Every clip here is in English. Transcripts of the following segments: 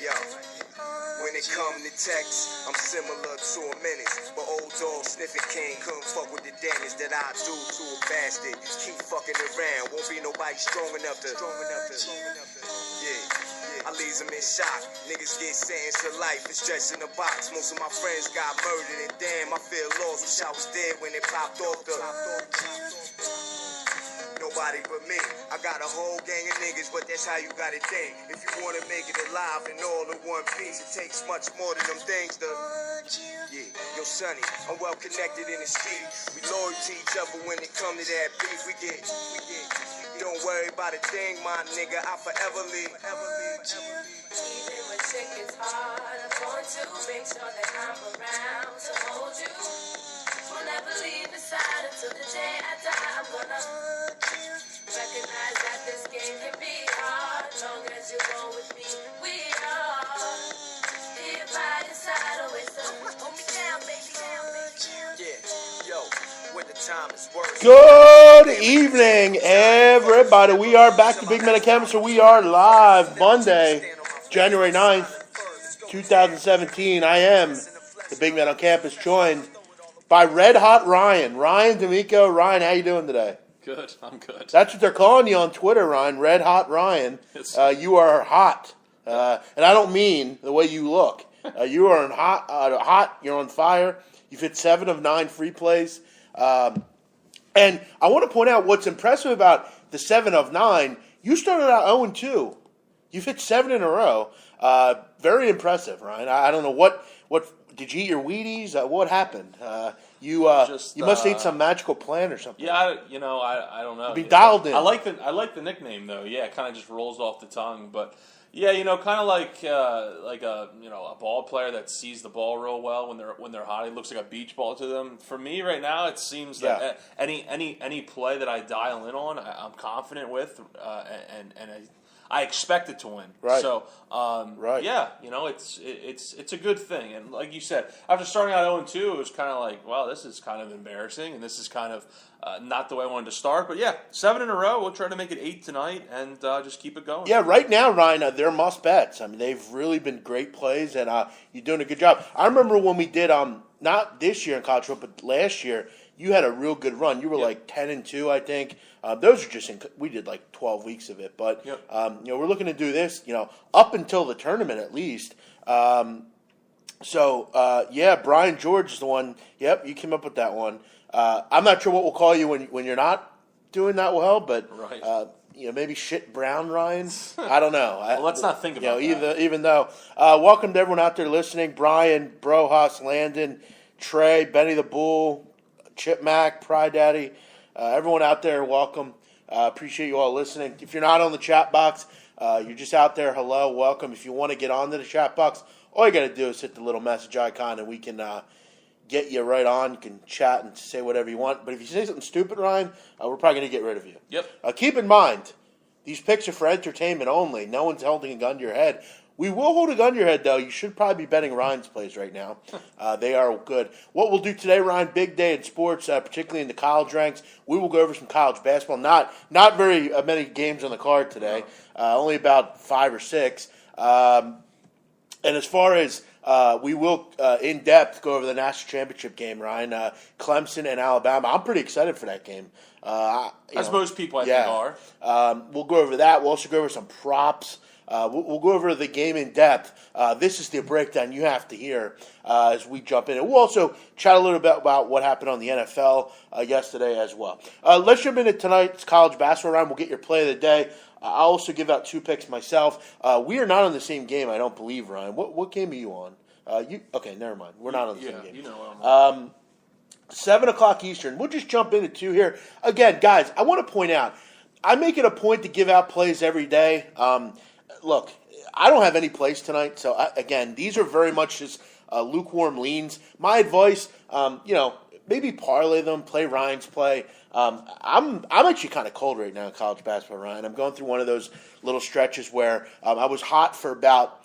yo, when it come to text, I'm similar to a menace. But old dog sniffing king couldn't fuck with the damage that I do to a bastard. Keep fucking around, won't be nobody strong enough to. Yeah, I leaves them in shock. Niggas get sentenced to life and stretched in a box. Most of my friends got murdered and damn, I feel lost. Wish I was dead when it popped off the. Nobody but me. I got a whole gang of niggas, but that's how you gotta think. If you wanna make it alive and all in one piece, it takes much more than them things to. Yeah, yo, Sonny, I'm well connected in the street. We loyal to each other when it come to that beef. We get. Don't worry about a thing, my nigga. I forever leave. Even when shit gets hard, I'm going to make sure that I'm around to hold you. Will never leave your side until the day I die. I'm gonna recognize that this game can be hard. Long as you go with me, we are here by your side. Always hold me down, baby. Yeah, yo, when the time is worth. Good evening, everybody. We are back to Big Men of Chemistry. We are live Monday, January 9th, 2017. I am the Big Man on Campus, joined by Red Hot Ryan. Ryan D'Amico. Ryan, how you doing today? Good, I'm good. That's what they're calling you on Twitter, Ryan. Red Hot Ryan. You are hot. And I don't mean the way you look. You are hot. You're on fire. You've hit 7 of 9 free plays. And I want to point out what's impressive about the 7 of 9. You started out 0-2. You've hit 7 in a row. Very impressive, Ryan. I don't know what did you eat your Wheaties? What happened? You must eat some magical plant or something. Yeah, I don't know. Be dialed in. I like the nickname though. Yeah, it kind of just rolls off the tongue. But yeah, kind of like a ball player that sees the ball real well when they're hot. It looks like a beach ball to them. For me right now, it seems that any play that I dial in on, I'm confident with, and I expect it to win. Right. So, yeah, it's a good thing. And like you said, after starting out 0-2, it was kind of like, wow, this is kind of embarrassing, and this is kind of not the way I wanted to start. But yeah, 7 in a row. We'll try to make it 8 tonight, and just keep it going. Yeah, right now, Ryan, they're must bets. I mean, they've really been great plays, and you're doing a good job. I remember when we did not this year in college football, but last year. You had a real good run. You were like 10-2, I think. Those are just we did like 12 weeks of it, but we're looking to do this, up until the tournament at least. Brian George is the one. Yep, you came up with that one. I'm not sure what we'll call you when you're not doing that well, but right. Maybe shit Brown Ryan. I don't know. Well, let's not think about that. Even though, welcome to everyone out there listening. Brian, Brohas, Landon, Trey, Benny the Bull. Chip Mac, Pride Daddy, everyone out there, welcome. Appreciate you all listening. If you're not on the chat box, you're just out there, hello, welcome. If you want to get onto the chat box, all you got to do is hit the little message icon and we can get you right on. You can chat and say whatever you want. But if you say something stupid, Ryan, we're probably going to get rid of you. Yep. Keep in mind, these picks are for entertainment only. No one's holding a gun to your head. We will hold a gun to your head, though. You should probably be betting Ryan's plays right now. They are good. What we'll do today, Ryan, big day in sports, particularly in the college ranks. We will go over some college basketball. Not very many games on the card today. Only about 5 or 6. And as far as we will, in depth, go over the national championship game, Ryan. Clemson and Alabama. I'm pretty excited for that game. As most people, I think, are. We'll go over that. We'll also go over some props. We'll go over the game in depth. This is the breakdown you have to hear as we jump in. And we'll also chat a little bit about what happened on the NFL yesterday as well. Let's jump into tonight's college basketball round. We'll get your play of the day. I'll also give out 2 picks myself. We are not on the same game, I don't believe, Ryan. What game are you on? Okay, never mind. We're not on the same game. You know what I'm on. 7 o'clock Eastern. We'll just jump into 2 here. Again, guys, I want to point out, I make it a point to give out plays every day. Look, I don't have any plays tonight, so again, these are very much just lukewarm leans. My advice, maybe parlay them, play Ryan's play. I'm actually kind of cold right now in college basketball, Ryan. I'm going through one of those little stretches where I was hot for about,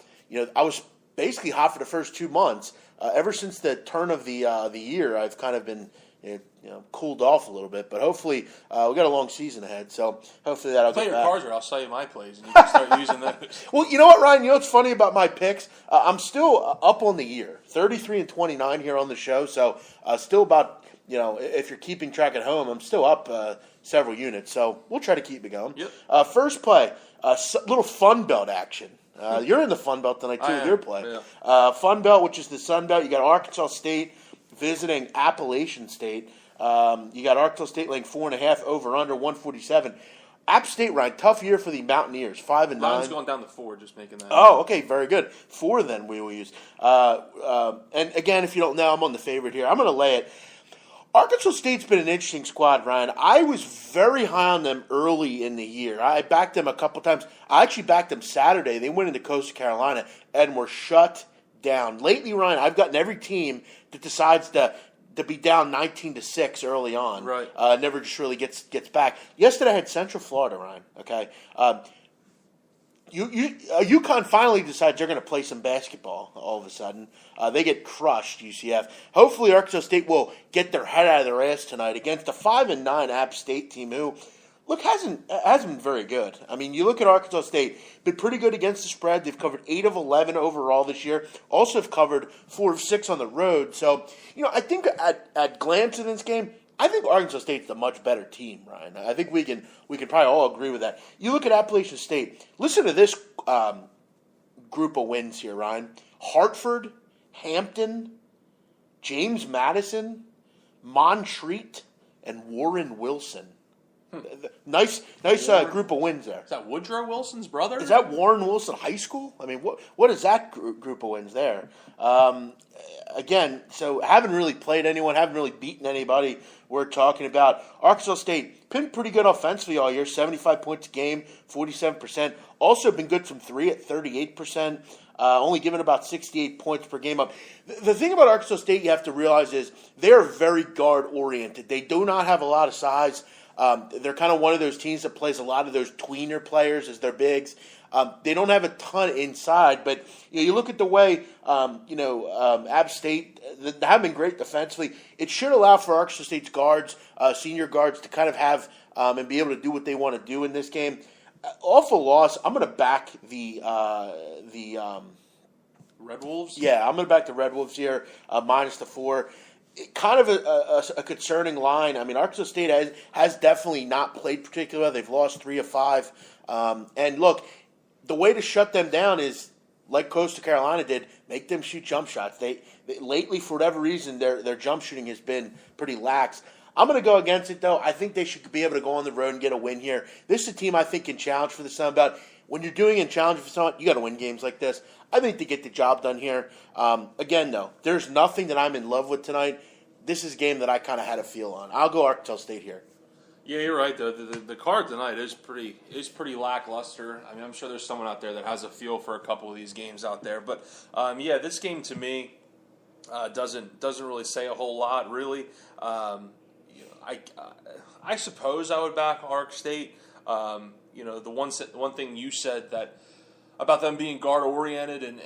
I was basically hot for the first 2 months. Ever since the turn of the year, I've kind of been it cooled off a little bit. But hopefully, we got a long season ahead, so hopefully that'll Play get your back. cards, or I'll sell you my plays, and you can start using those. Well, you know what, Ryan? You know what's funny about my picks? I'm still up on the year, 33-29 here on the show. So still about, if you're keeping track at home, I'm still up several units. So we'll try to keep it going. Yep. First play, little Fun Belt action. You're in the Fun Belt tonight too with your play. Yeah. Fun Belt, which is the Sun Belt. You got Arkansas State visiting Appalachian State. You got Arkansas State laying 4.5 over under 147. App State, Ryan, tough year for the Mountaineers, 5-9. Mine's going down to 4, just making that. Oh, okay, very good. 4 then we will use. And again, if you don't know, I'm on the favorite here. I'm going to lay it. Arkansas State's been an interesting squad, Ryan. I was very high on them early in the year. I backed them a couple times. I actually backed them Saturday. They went into Coastal Carolina and were shut down. Lately, Ryan, I've gotten every team that decides to be down 19-6 early on. Right. Never just really gets back. Yesterday I had Central Florida, Ryan. Okay. UConn finally decides they're going to play some basketball all of a sudden. They get crushed, UCF. Hopefully Arkansas State will get their head out of their ass tonight against a 5-9 App State team who, look, hasn't been very good. I mean, you look at Arkansas State, been pretty good against the spread. They've covered 8 of 11 overall this year. Also have covered 4 of 6 on the road. So, I think at glance in this game, I think Arkansas State's the much better team, Ryan. I think we can probably all agree with that. You look at Appalachian State. Listen to this group of wins here, Ryan. Hartford, Hampton, James Madison, Montreat, and Warren Wilson. Nice group of wins there. Is that Woodrow Wilson's brother? Is that Warren Wilson High School? I mean, what is that group of wins there? Again, so haven't really played anyone, haven't really beaten anybody we're talking about. Arkansas State, been pretty good offensively all year, 75 points a game, 47%. Also been good from 3 at 38%. Only given about 68 points per game up. The thing about Arkansas State you have to realize is they're very guard-oriented. They do not have a lot of size. They're kind of one of those teams that plays a lot of those tweener players as their bigs. They don't have a ton inside, but you look at the way App State, they have been great defensively. It should allow for Arkansas State's guards, senior guards, to kind of have and be able to do what they want to do in this game. Awful loss. I'm going to back the Red Wolves? Yeah, I'm going to back the Red Wolves here, minus the 4. Kind of a concerning line. I mean, Arkansas State has definitely not played particularly well. They've lost 3 of 5. And look, the way to shut them down is, like Coastal Carolina did, make them shoot jump shots. They lately, for whatever reason, their jump shooting has been pretty lax. I'm going to go against it, though. I think they should be able to go on the road and get a win here. This is a team I think can challenge for the Sun Belt. When you're doing and challenging for someone, you got to win games like this. I think they get the job done here. Again, though, there's nothing that I'm in love with tonight. This is a game that I kind of had a feel on. I'll go Arkansas State here. Yeah, you're right. The card tonight is pretty lackluster. I mean, I'm sure there's someone out there that has a feel for a couple of these games out there. But this game to me doesn't really say a whole lot, really. I suppose I would back Ark State. The one thing you said that about them being guard oriented and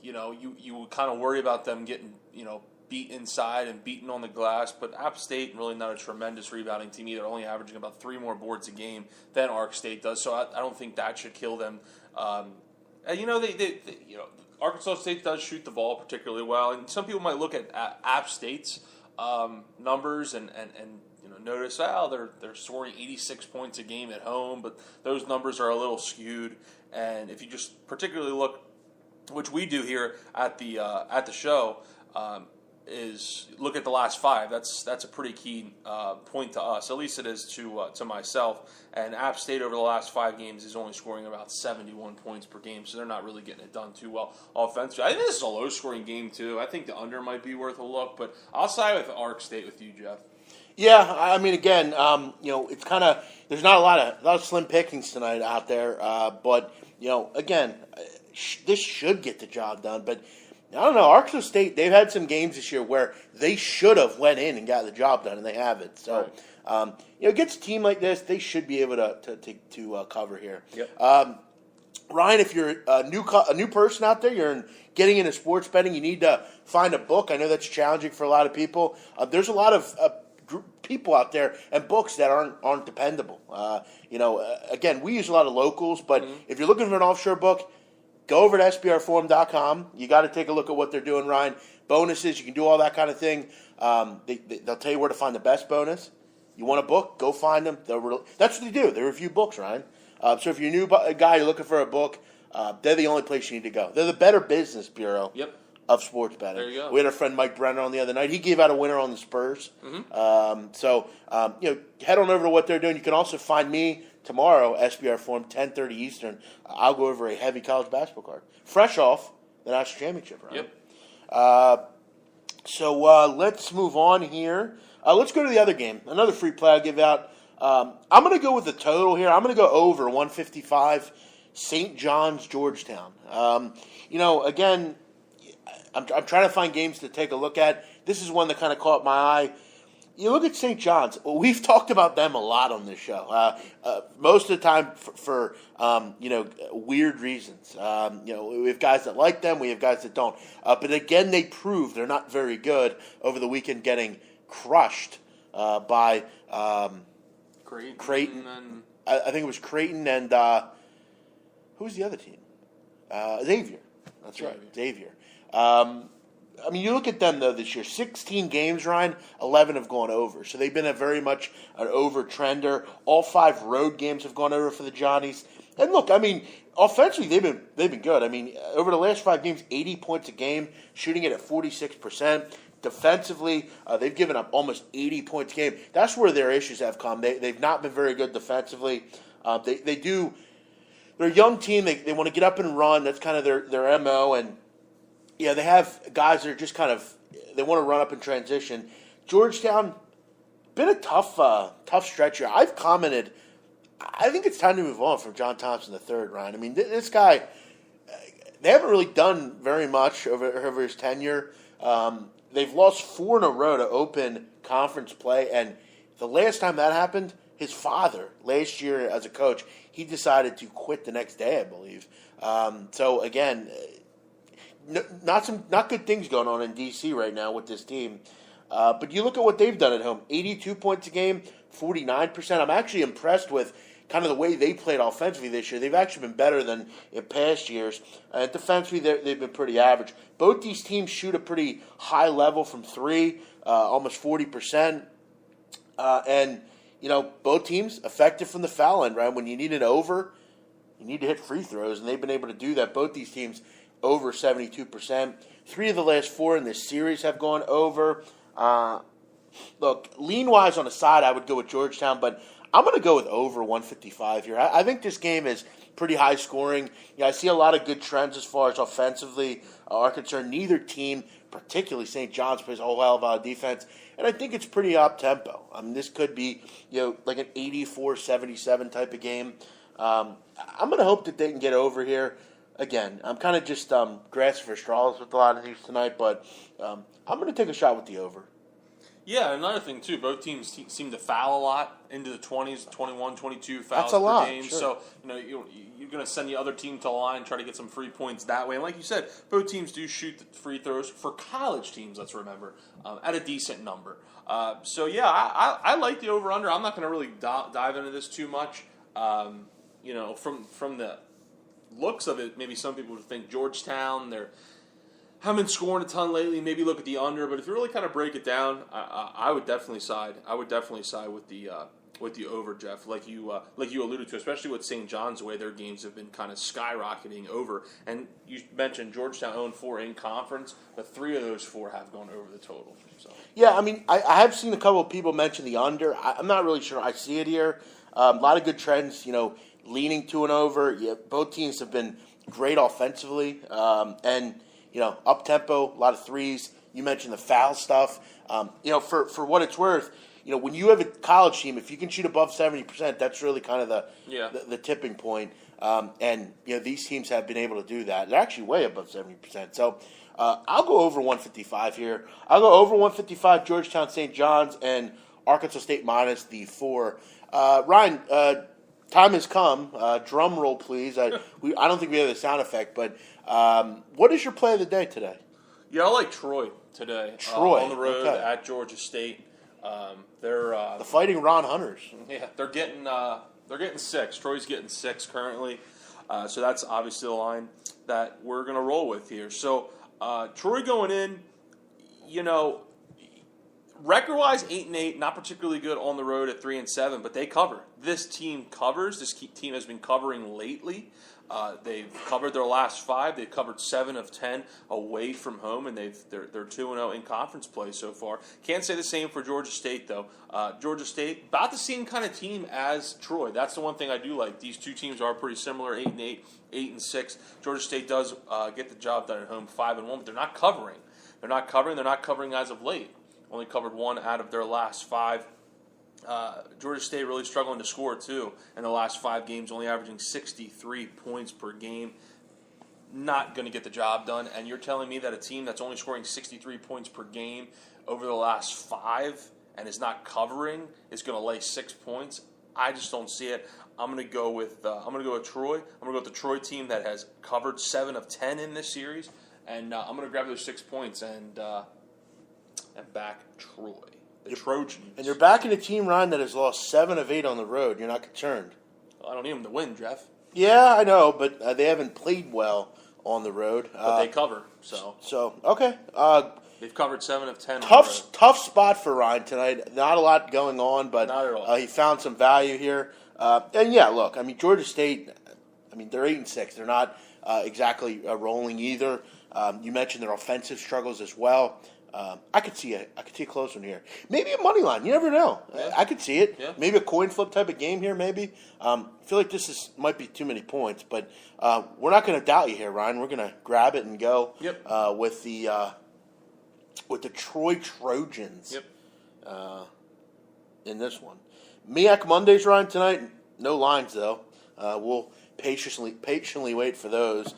you would kind of worry about them getting beat inside and beaten on the glass, but App State really not a tremendous rebounding team either, only averaging about 3 more boards a game than Ark State does. So I don't think that should kill them. Arkansas State does shoot the ball particularly well, and some people might look at App State's numbers and notice they're scoring 86 points a game at home, but those numbers are a little skewed. And if you just particularly look, which we do here at the show, is look at the last 5. That's a pretty key point to us. At least it is to myself. And App State over the last 5 games is only scoring about 71 points per game, so they're not really getting it done too well offensively. I think this is a low-scoring game too. I think the under might be worth a look, but I'll side with Ark State with you, Jeff. Yeah, I mean, again, it's kind of there's not a lot of slim pickings tonight out there, but again, this should get the job done, but. I don't know. Arkansas State, they've had some games this year where they should have went in and got the job done, and they haven't. So, against a team like this, they should be able to cover here. Yep. Ryan, if you're a new person out there, getting into sports betting, you need to find a book. I know that's challenging for a lot of people. There's a lot of people out there and books that aren't dependable. Again, we use a lot of locals, but if you're looking for an offshore book, go over to sbrforum.com. You got to take a look at what they're doing, Ryan. Bonuses, you can do all that kind of thing. They'll tell you where to find the best bonus. You want a book? Go find them. That's what they do. They review books, Ryan. So if you're a new guy, you're looking for a book, they're the only place you need to go. They're the Better Business Bureau of sports betting. There you go. We had our friend Mike Brenner on the other night. He gave out a winner on the Spurs. Head on over to what they're doing. You can also find me tomorrow, SBR Forum, 10:30 Eastern. I'll go over a heavy college basketball card. Fresh off the national championship, right? Yep. Let's move on here. Let's go to the other game. Another free play I'll give out. I'm going to go with the total here. I'm going to go over 155, St. John's, Georgetown. Again, I'm trying to find games to take a look at. This is one that kind of caught my eye. You look at St. John's. Well, we've talked about them a lot on this show. Most of the time for weird reasons. We have guys that like them. We have guys that don't. But again, they proved they're not very good over the weekend, getting crushed by Creighton. I think it was Creighton and who was the other team? Xavier. That's right, Xavier. You look at them, though, this year. 16 games, Ryan, 11 have gone over. So they've been very much an over-trender. All 5 road games have gone over for the Johnnies. And look, offensively, they've been good. Over the last 5 games, 80 points a game, shooting it at 46%. Defensively, they've given up almost 80 points a game. That's where their issues have come. They've not been very good defensively. They're a young team. They want to get up and run. That's kind of their MO. And they have guys that are just they want to run up and transition. Georgetown, been a tough stretch here. I've commented, I think it's time to move on from John Thompson III, Ryan. This guy, they haven't really done very much over his tenure. They've lost 4 in a row to open conference play, and the last time that happened, his father, last year as a coach, he decided to quit the next day, I believe. Again, not good things going on in D.C. right now with this team. But you look at what they've done at home, 82 points a game, 49%. I'm actually impressed with kind of the way they played offensively this year. They've actually been better than in past years. Defensively, they've been pretty average. Both these teams shoot a pretty high level from 3, almost 40%. Both teams effective from the foul line, right? When you need an over, you need to hit free throws, and they've been able to do that. Both these teams over 72%. 3 of the last 4 in this series have gone over. Look, lean-wise on the side, I would go with Georgetown, but I'm going to go with over 155 here. I think this game is pretty high scoring. I see a lot of good trends as far as offensively are concerned. Neither team, particularly St. John's, plays a whole hell of a lot of defense, and I think it's pretty up-tempo. This could be like an 84-77 type of game. I'm going to hope that they can get over here. Again, I'm kind of just grasping for straws with a lot of these tonight, but I'm going to take a shot with the over. Yeah, another thing, too, both teams seem to foul a lot into the 20s, 21, 22 fouls That's a lot, per game. sure. So, you're going to send the other team to the line, try to get some free points that way. And like you said, both teams do shoot the free throws for college teams, let's remember, at a decent number. I like the over-under. I'm not going to really dive into this too much. From the looks of it, maybe some people would think Georgetown, haven't been scoring a ton lately. Maybe look at the under, but if you really kind of break it down, I would definitely side. I would definitely side with the over, Jeff, like you alluded to, especially with St. John's, the way their games have been kind of skyrocketing over. And you mentioned Georgetown 0-4 in conference, but 3 of those 4 have gone over the total. So. Yeah, I have seen a couple of people mention the under. I'm not really sure I see it here. A lot of good trends, leaning to an over. Yeah, both teams have been great offensively, and up-tempo, a lot of threes. You mentioned the foul stuff. For what it's worth, when you have a college team, if you can shoot above 70%, that's really kind of the tipping point. These teams have been able to do that. They're actually way above 70%. So I'll go over 155 here. I'll go over 155 Georgetown, St. John's, and Arkansas State minus the 4. Ryan, time has come. Drum roll, please. I don't think we have the sound effect, but what is your play of the day today? Yeah, I like Troy today. Troy, on the road okay. at Georgia State. They're The Fighting Ron Hunters. yeah, they're getting 6. Troy's getting 6 currently. So that's obviously the line that we're going to roll with here. So Troy going in, record-wise 8-8, not particularly good on the road at 3-7, but they cover. This team covers. This team has been covering lately. They've covered their last 5. They've covered 7 of 10 away from home, and they're 2-0 in conference play so far. Can't say the same for Georgia State though. Georgia State about the same kind of team as Troy. That's the one thing I do like. These two teams are pretty similar, 8-8, 8-6. Georgia State does get the job done at home, 5-1, but they're not covering. They're not covering as of late. Only covered 1 out of their last 5. Georgia State really struggling to score, too, in the last 5 games, only averaging 63 points per game. Not going to get the job done. And you're telling me that a team that's only scoring 63 points per game over the last 5 and is not covering is going to lay 6 points? I just don't see it. I'm going to go with Troy. I'm going to go with the Troy team that has covered 7 of 10 in this series, and I'm going to grab those 6 points and back Troy. The Trojans. And you're backing a team, Ryan, that has lost 7 of 8 on the road. You're not concerned. Well, I don't need them to win, Jeff. Yeah, I know, but they haven't played well on the road. But they cover, so. So, okay. They've covered 7 of 10 on the road. Tough spot for Ryan tonight. Not a lot going on, but Not at all. He found some value here. And, yeah, look, I mean, Georgia State, they're 8-6. They're not exactly rolling either. You mentioned their offensive struggles as well. I could see a close one here. Maybe a money line. You never know. Yeah. I could see it. Yeah. Maybe a coin flip type of game here. Maybe. I feel like this might be too many points, but we're not going to doubt you here, Ryan. We're going to grab it and go with the Troy Trojans. Yep. In this one, BMOC Mondays, Ryan, tonight. No lines though. We'll patiently wait for those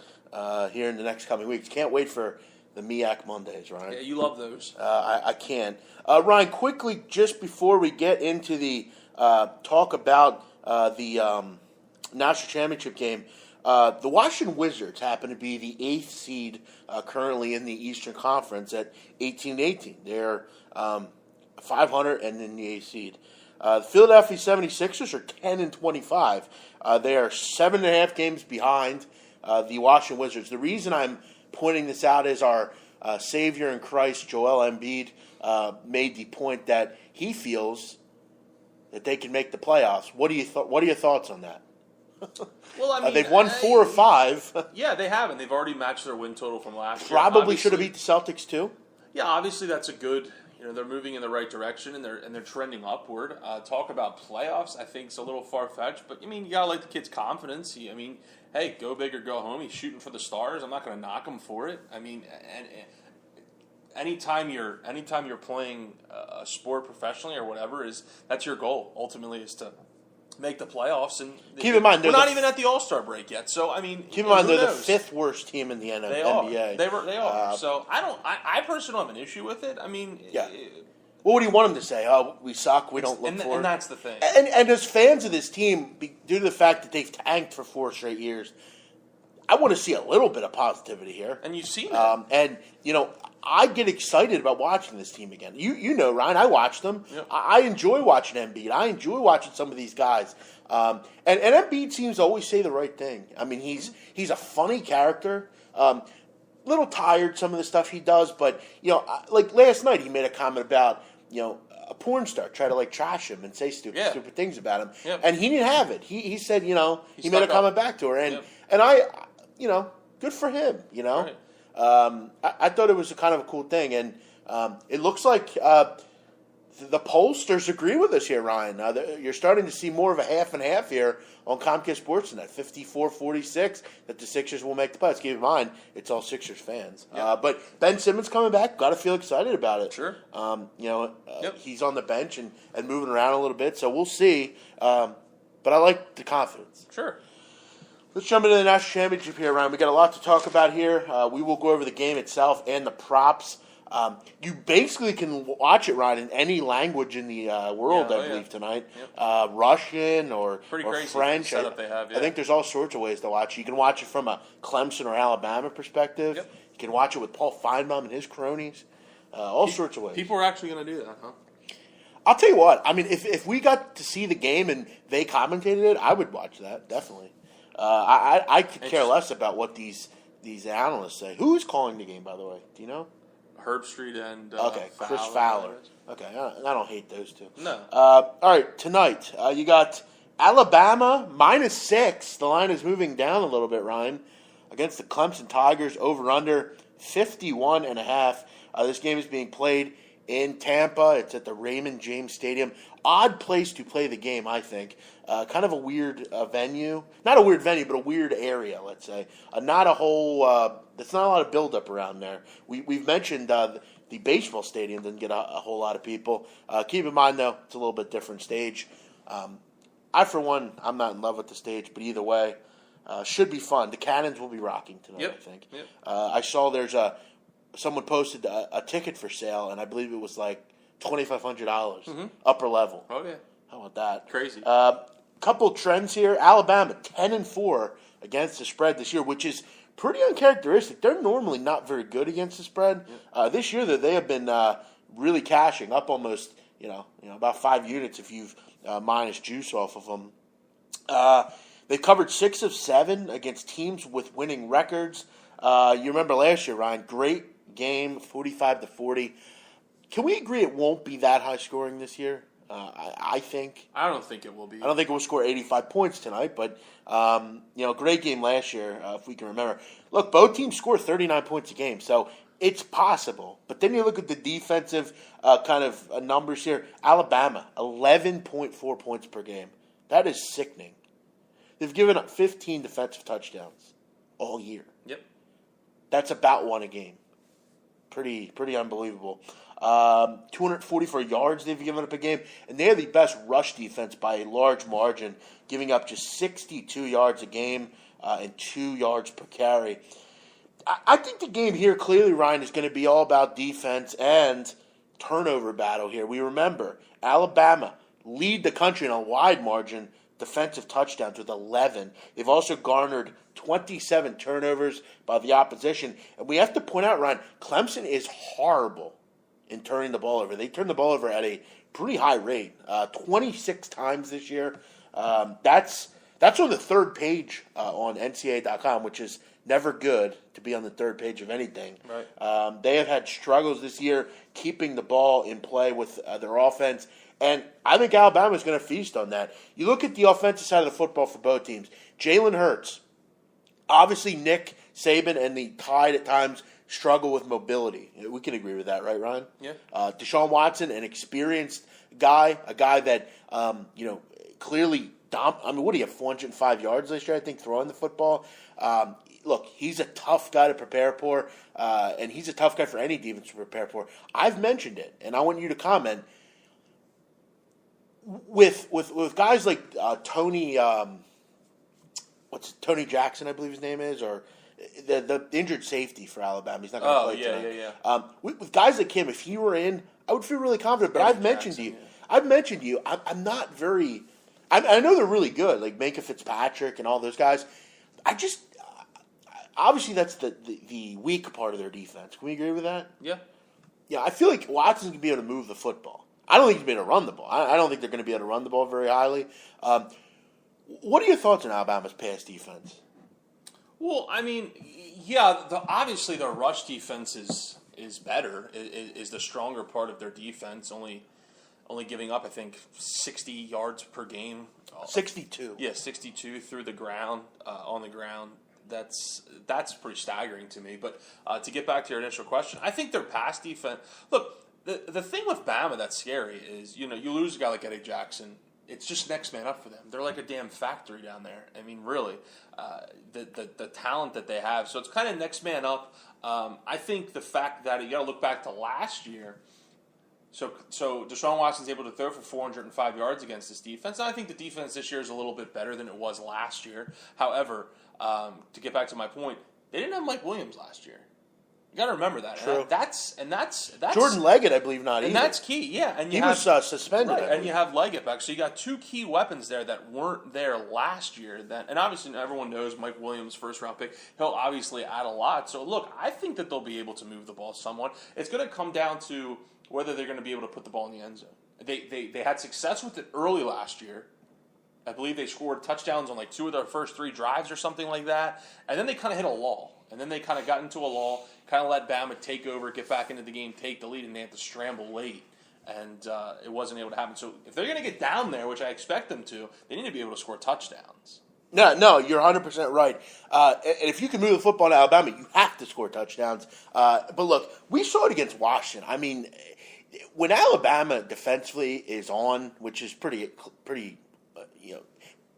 here in the next coming weeks. Can't wait for the BMOC Mondays, Ryan. Yeah, you love those. I can. Ryan, quickly, just before we get into the talk about the national championship game, the Washington Wizards happen to be the 8th seed currently in the Eastern Conference at 18-18. They're 500 and in the 8th seed. The Philadelphia 76ers are 10-25. They are 7.5 games behind the Washington Wizards. The reason I'm pointing this out is our Savior in Christ, Joel Embiid, made the point that he feels that they can make the playoffs. What are your thoughts on that? Well, I mean, they've won 4 or 5. Yeah, they have, and they've already matched their win total from last year. Probably should have beat the Celtics too. Yeah, obviously that's a good. They're moving in the right direction and they're trending upward. Talk about playoffs, I think it's a little far fetched, but you gotta like the kid's confidence. Hey, go big or go home. He's shooting for the stars. I'm not gonna knock him for it. And anytime you're playing a sport professionally or whatever, that's your goal. Ultimately, is to make the playoffs. And keep in mind, we're not even at the All-Star break yet. So keep in mind they're the 5th worst team in the NBA. They are. So I personally don't have an issue with it. Yeah. What do you want them to say? Oh, we suck. We don't look for it. And that's the thing. And as fans of this team, due to the fact that they've tanked for 4 straight years, I want to see a little bit of positivity here. And you've seen it. And I get excited about watching this team again. You know, Ryan, I watch them. Yep. I enjoy watching Embiid. I enjoy watching some of these guys. And Embiid seems to always say the right thing. He's a funny character. Little tired some of the stuff he does, but like last night he made a comment about a porn star try to trash him and say stupid things about him, and he didn't have it. He said he made a comment back to her, and I good for him. Right. I thought it was a kind of a cool thing, and it looks like the pollsters agree with us here, Ryan. You're starting to see more of a half and half here on Comcast Sportsnet, 54-46, that the Sixers will make the playoffs. Keep in mind, it's all Sixers fans. Yep. But Ben Simmons coming back, got to feel excited about it. Sure. He's on the bench and moving around a little bit, so we'll see. But I like the confidence. Sure. Let's jump into the national championship here, Ryan. We got a lot to talk about here. We will go over the game itself and the props. You basically can watch it, Ryan, in any language in the world, I believe, tonight. Yep. Russian or crazy French. setup they have, I think there's all sorts of ways to watch it. You can watch it from a Clemson or Alabama perspective. Yep. You can watch it with Paul Feinbaum and his cronies. All sorts of ways. People are actually going to do that, huh? I'll tell you what. I mean, if we got to see the game and they commentated it, I would watch that, definitely. I could care less about what these analysts say. Who's calling the game, by the way? Do you know? Herbstreit and Chris Fowler. Okay, I don't hate those two. No. All right, tonight you got Alabama -6. The line is moving down a little bit, Ryan, against the Clemson Tigers. Over under 51.5. This game is being played in Tampa. It's at the Raymond James Stadium. Odd place to play the game, I think. Kind of a weird venue. Not a weird venue, but a weird area, let's say. Not a whole... there's not a lot of buildup around there. We've mentioned the baseball stadium didn't get a whole lot of people. Keep in mind, though, it's a little bit different stage. I, for one, I'm not in love with the stage, but either way, should be fun. The Cannons will be rocking tonight, I think. Yep. I saw there's someone posted a ticket for sale, and I believe it was like $2,500 upper level. Oh, yeah. How about that? Crazy. Couple trends here. Alabama 10-4 against the spread this year, which is pretty uncharacteristic. They're normally not very good against the spread. This year, they have been really cashing up almost, about 5 units if you've minus juice off of them. They've covered 6 of 7 against teams with winning records. You remember last year, Ryan? Great game, 45-40. Can we agree it won't be that high scoring this year? I think. I don't think it will be. I don't think it will score 85 points tonight, but great game last year, if we can remember. Look, both teams score 39 points a game, so it's possible. But then you look at the defensive kind of numbers here. Alabama, 11.4 points per game. That is sickening. They've given up 15 defensive touchdowns all year. Yep. That's about one a game. Pretty unbelievable. 244 yards they've given up a game, and they are the best rush defense by a large margin, giving up just 62 yards a game and 2 yards per carry. I think the game here, clearly, Ryan, is going to be all about defense and turnover battle here. We remember, Alabama lead the country in a wide margin, defensive touchdowns with 11. They've also garnered 27 turnovers by the opposition. And we have to point out, Ryan, Clemson is horrible in turning the ball over. They turn the ball over at a pretty high rate, 26 times this year. That's on the third page on NCAA.com, which is never good to be on the third page of anything. Right. They have had struggles this year keeping the ball in play with their offense, and I think Alabama is going to feast on that. You look at the offensive side of the football for both teams. Jalen Hurts, obviously Nick Saban and the Tide at times struggle with mobility. We can agree with that, right, Ryan? Yeah. Deshaun Watson, an experienced guy, a guy that clearly what do you have, 405 yards this year, I think, throwing the football. Look, he's a tough guy to prepare for, and he's a tough guy for any defense to prepare for. I've mentioned it, and I want you to comment. With guys like Tony, Tony Jackson, I believe his name is, or the injured safety for Alabama. He's not going to play tonight. Yeah. With guys like him, if he were in, I would feel really confident. But I've mentioned to you, I'm not very. I know they're really good, like Minka Fitzpatrick and all those guys. I just obviously that's the weak part of their defense. Can we agree with that? Yeah. Yeah, I feel like Watson's going to be able to move the football. I don't think he's going to be able to run the ball. I don't think they're going to be able to run the ball very highly. What are your thoughts on Alabama's pass defense? Well, I mean, yeah, obviously their rush defense is better, is the stronger part of their defense, only giving up, I think, 60 yards per game. 62. Yeah, 62 through the ground, on the ground. That's pretty staggering to me. But to get back to your initial question, I think their pass defense. Look, the thing with Bama that's scary is you lose a guy like Eddie Jackson. It's just next man up for them. They're like a damn factory down there. I mean, really, the talent that they have. So it's kind of next man up. I think the fact that you got to look back to last year. So Deshaun Watson's able to throw for 405 yards against this defense. And I think the defense this year is a little bit better than it was last year. However, to get back to my point, they didn't have Mike Williams last year. You got to remember that. True. And that's Jordan Leggett, I believe, not and either. that's key. Yeah, and He was suspended. right, and you have Leggett back, so you got two key weapons there that weren't there last year. And obviously everyone knows Mike Williams, first round pick. He'll obviously add a lot. So look, I think that they'll be able to move the ball somewhat. It's going to come down to whether they're going to be able to put the ball in the end zone. They had success with it early last year. I believe they scored touchdowns on like 2 of their first 3 drives or something like that. And then they kind of hit a lull. And then they kind of got into a lull, kind of let Bama take over, get back into the game, take the lead, and they had to scramble late. And it wasn't able to happen. So if they're going to get down there, which I expect them to, they need to be able to score touchdowns. No, you're 100% right. And if you can move the football in Alabama, you have to score touchdowns. But look, we saw it against Washington. I mean, when Alabama defensively is on, which is pretty,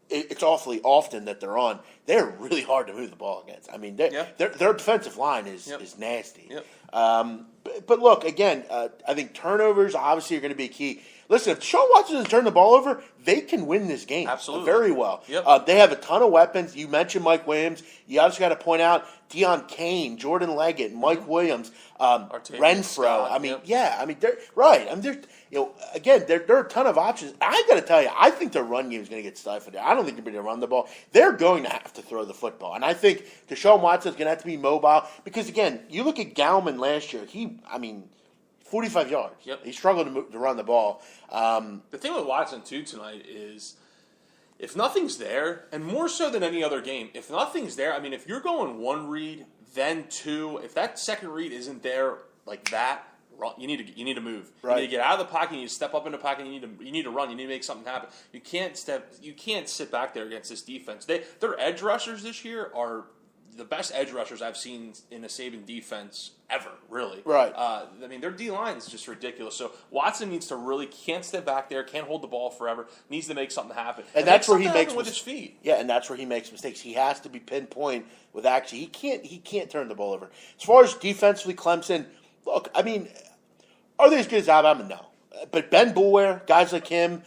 it's awfully often that they're on. They're really hard to move the ball against. I mean, their defensive line is nasty. Yep. But look, again, I think turnovers obviously are going to be key. Listen, if Deshaun Watson doesn't turn the ball over, they can win this game. Absolutely. Very well. Yep. They have a ton of weapons. You mentioned Mike Williams. You obviously got to point out Deion Kane, Jordan Leggett, Mike Williams, Renfro. Scott, They're right. There are a ton of options. I got to tell you, I think their run game is going to get stifled. I don't think they're going to run the ball. They're going to have to throw the football, and I think Deshaun Watson is going to have to be mobile because again, you look at Gallman last year. 45 yards. Yep. He struggled to run the ball. The thing with Watson, too, tonight is if nothing's there, and more so than any other game, if nothing's there, I mean, if you're going 1 read, then 2, if that second read isn't there like that, you need to move. Right. You need to get out of the pocket. You need to step up in the pocket. You need to run. You need to make something happen. You can't sit back there against this defense. Their edge rushers this year are the best edge rushers I've seen in a Saban defense ever, really. Right. Their D-line is just ridiculous. So Watson can't step back there, can't hold the ball forever, needs to make something happen. And that's where he makes with his feet. Yeah, and that's where he makes mistakes. He has to be pinpoint with action. He can't turn the ball over. As far as defensively, Clemson, look, I mean, are they as good as Alabama? No. But Ben Boulware, guys like him,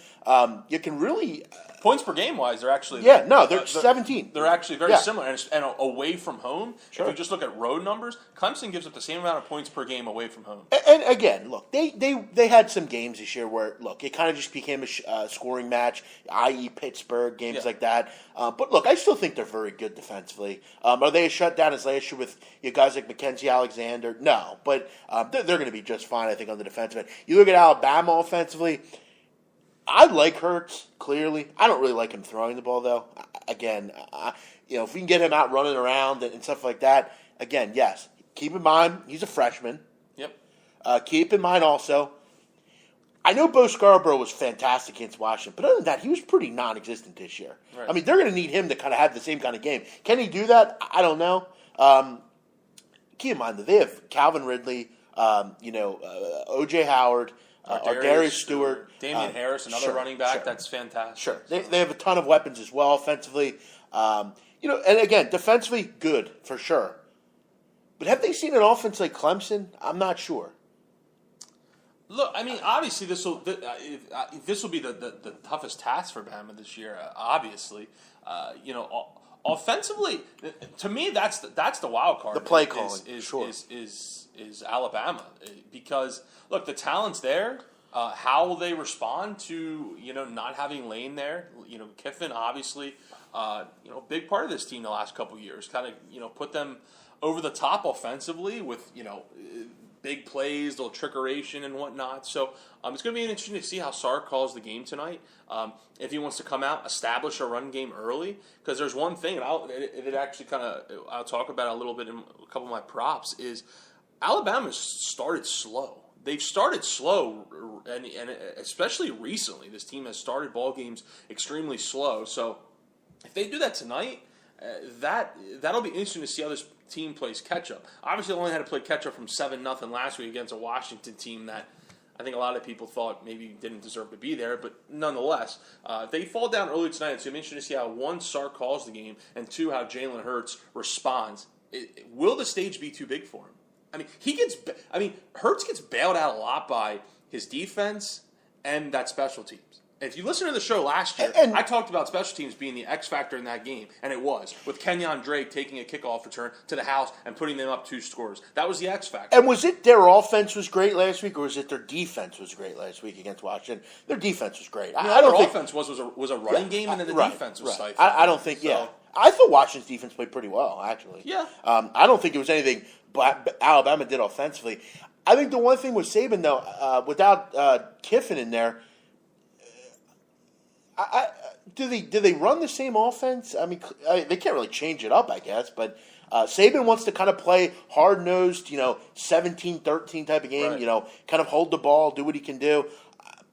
you can really points per game wise, they're actually they're 17. They're actually very similar, and away from home. Sure. If you just look at road numbers, Clemson gives up the same amount of points per game away from home. And again, look, they had some games this year where it kind of just became a scoring match, i.e. Pittsburgh games like that. But look, I still think they're very good defensively. Are they a shutdown as last year with guys like Mackenzie Alexander? No, but they're going to be just fine, I think, on the defensive end. You look at Alabama offensively. I like Hurts, clearly. I don't really like him throwing the ball, though. Again, if we can get him out running around and stuff like that, again, yes. Keep in mind, he's a freshman. Yep. Keep in mind also, I know Bo Scarborough was fantastic against Washington, but other than that, he was pretty non-existent this year. Right. I mean, they're going to need him to kind of have the same kind of game. Can he do that? I don't know. Keep in mind that they have Calvin Ridley, O.J. Howard, Darius Stewart, Damian Harris, another running back. That's fantastic. Sure, they have a ton of weapons as well offensively. And again, defensively, good for sure. But have they seen an offense like Clemson? I'm not sure. Look, I mean, obviously this will be the toughest task for Bama this year. Obviously, offensively, to me, that's the wild card. The play calling is Alabama, because look, the talent's there. How will they respond to not having Lane there? Kiffin obviously, big part of this team the last couple of years. Kind of put them over the top offensively with big plays, little trickeration and whatnot. So it's going to be interesting to see how Sark calls the game tonight. If he wants to come out, establish a run game early, because there's one thing, and I'll talk about it a little bit in a couple of my props, is Alabama's started slow. They've started slow, and especially recently, this team has started ball games extremely slow. So if they do that tonight, that'll be interesting to see how this team plays catch-up. Obviously, they only had to play catch-up from 7-0 last week against a Washington team that I think a lot of people thought maybe didn't deserve to be there, but nonetheless, if they fall down early tonight, it's going to be interesting to see how, one, Sark calls the game, and two, how Jalen Hurts responds. Will the stage be too big for him? Hurts gets bailed out a lot by his defense and that special teams. If you listen to the show last year, And I talked about special teams being the X factor in that game, and it was, with Kenyon Drake taking a kickoff return to the house and putting them up 2 scores. That was the X factor. And was it their offense was great last week, or was it their defense was great last week against Washington? Their defense was great. I don't think offense was a running game, and then the defense was stifled. I don't think. Yeah, I thought Washington's defense played pretty well, actually. Yeah. I don't think it was anything Alabama did offensively. I think the one thing with Saban, though, without Kiffin in there, do they run the same offense? I mean, they can't really change it up, I guess, but Saban wants to kind of play hard-nosed, 17-13 type of game, right. Kind of hold the ball, do what he can do.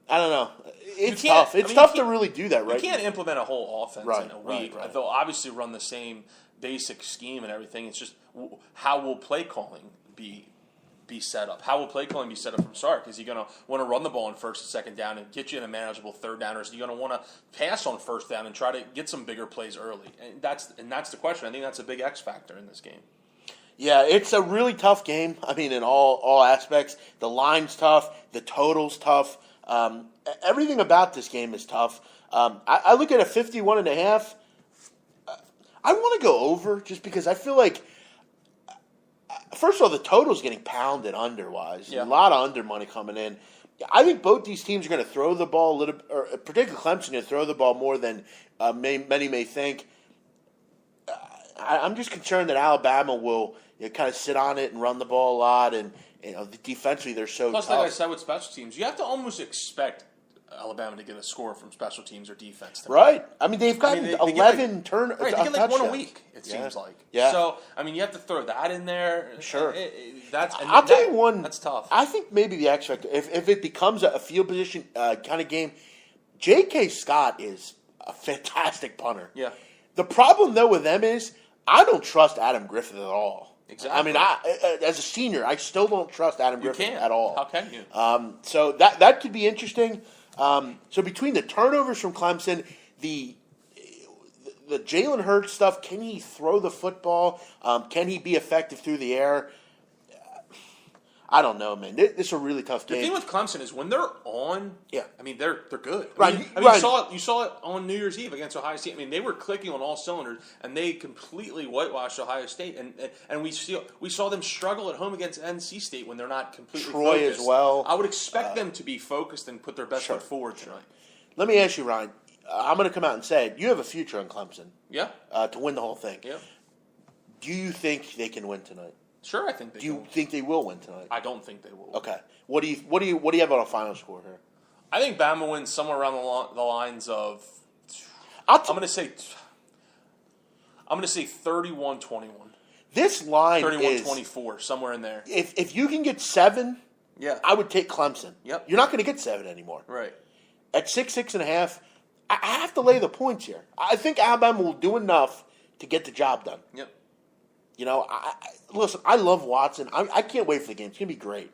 I don't know. It's can't- tough. It's tough to really do that, right? You can't implement a whole offense in a week. Right. They'll obviously run the same basic scheme and everything. It's just how will play calling be set up? How will play calling be set up from start? Is he going to want to run the ball on first and second down and get you in a manageable third down, or is he going to want to pass on first down and try to get some bigger plays early? And that's the question. I think that's a big X factor in this game. Yeah, it's a really tough game. I mean, in all aspects. The line's tough. The total's tough. Everything about this game is tough. I look at a 51.5. I want to go over just because I feel like, first of all, the total's getting pounded underwise. Yeah. A lot of under money coming in. I think both these teams are going to throw the ball a little, or particularly Clemson, going to throw the ball more than many may think. I'm just concerned that Alabama will kind of sit on it and run the ball a lot, and defensively they're so Plus, tough. like I said with special teams, you have to almost expect Alabama to get a score from special teams or defense. Right. I mean, they've gotten they 11 turn. Right, they get like one a touchdowns. week, it seems like. Yeah. So, I mean, you have to throw that in there. Sure. I'll tell you one. That's tough. I think maybe the X factor, if it becomes a field position kind of game, J.K. Scott is a fantastic punter. Yeah. The problem, though, with them is I don't trust Adam Griffith at all. Exactly. I mean, as a senior, I still don't trust Adam Griffith at all. How can you? So that could be interesting. So between the turnovers from Clemson, the Jalen Hurts stuff, can he throw the football? Can he be effective through the air? I don't know, man. This is a really tough game. The thing with Clemson is when they're on, yeah. I mean they're good. Right. You saw it on New Year's Eve against Ohio State. I mean they were clicking on all cylinders, and they completely whitewashed Ohio State. And we saw them struggle at home against NC State when they're not completely Troy focused. as well. I would expect them to be focused and put their best Sure. foot forward tonight. Let me ask you, Ryan. I'm going to come out and say it. You have a future in Clemson. Yeah. To win the whole thing. Yeah. Do you think they can win tonight? Sure, I think they. Do you will. think they will win tonight? I don't think they will. Okay. What do you have on a final score here? I think Bama wins somewhere around the lines of. I'm going to say 31-21. This line 31-24, somewhere in there. If you can get 7, Yeah. I would take Clemson. Yep. You're not going to get 7 anymore. Right. At 6.5, I have to lay the points here. I think Alabama will do enough to get the job done. Yep. Listen, I love Watson. I can't wait for the game. It's going to be great.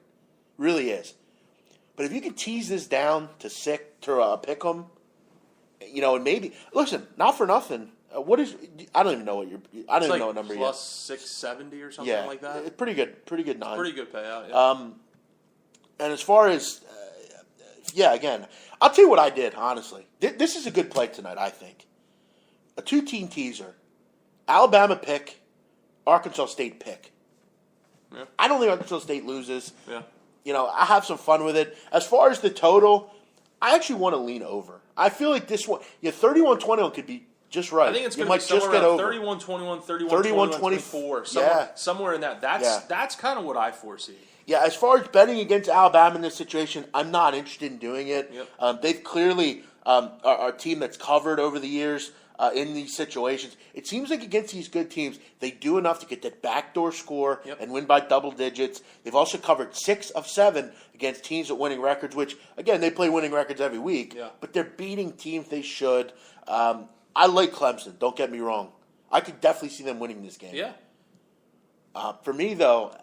Really is. But if you could tease this down to pick 'em, and maybe listen, not for nothing. What is? I don't even know what I don't even know what number plus yet. 670 or something Yeah, like that. it's pretty good 9. Pretty good payout. Yeah. And as far as, again, I'll tell you what I did. Honestly, this is a good play tonight. I think a 2-team teaser: Alabama pick, Arkansas State pick. Yeah. I don't think Arkansas State loses. Yeah. I have some fun with it. As far as the total, I actually want to lean over. I feel like this one, 31-21 could be just right. I think it's you going to might be somewhere just get around over. 31-21, 31-24. Somewhere in that. That's kind of what I foresee. Yeah, as far as betting against Alabama in this situation, I'm not interested in doing it. Yep. They've clearly are a team that's covered over the years in these situations. It seems like against these good teams, they do enough to get that backdoor score and win by double digits. They've also covered 6 of 7 against teams with winning records, which, again, they play winning records every week, but they're beating teams they should. I like Clemson, don't get me wrong. I could definitely see them winning this game. Yeah. For me, though,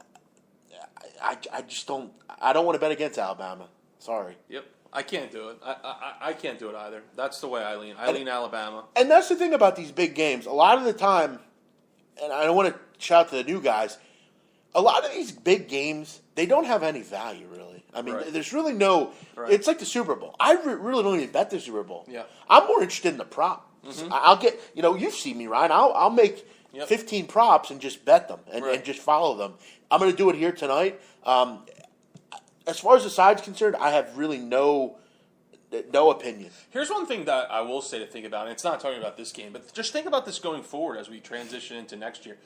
I just don't. I don't want to bet against Alabama. Sorry. Yep. I can't do it. I can't do it either. That's the way I lean. I lean Alabama. And that's the thing about these big games. A lot of the time, and I don't want to shout to the new guys, a lot of these big games, they don't have any value, really. I mean, Right. there's really no. Right. It's like the Super Bowl. I really don't even bet the Super Bowl. Yeah. I'm more interested in the prop. I'll get. You've seen me, Ryan. I'll make 15 props and just bet them and just follow them. I'm going to do it here tonight. As far as the side's concerned, I have really no opinion. Here's one thing that I will say to think about, and it's not talking about this game, but just think about this going forward as we transition into next year.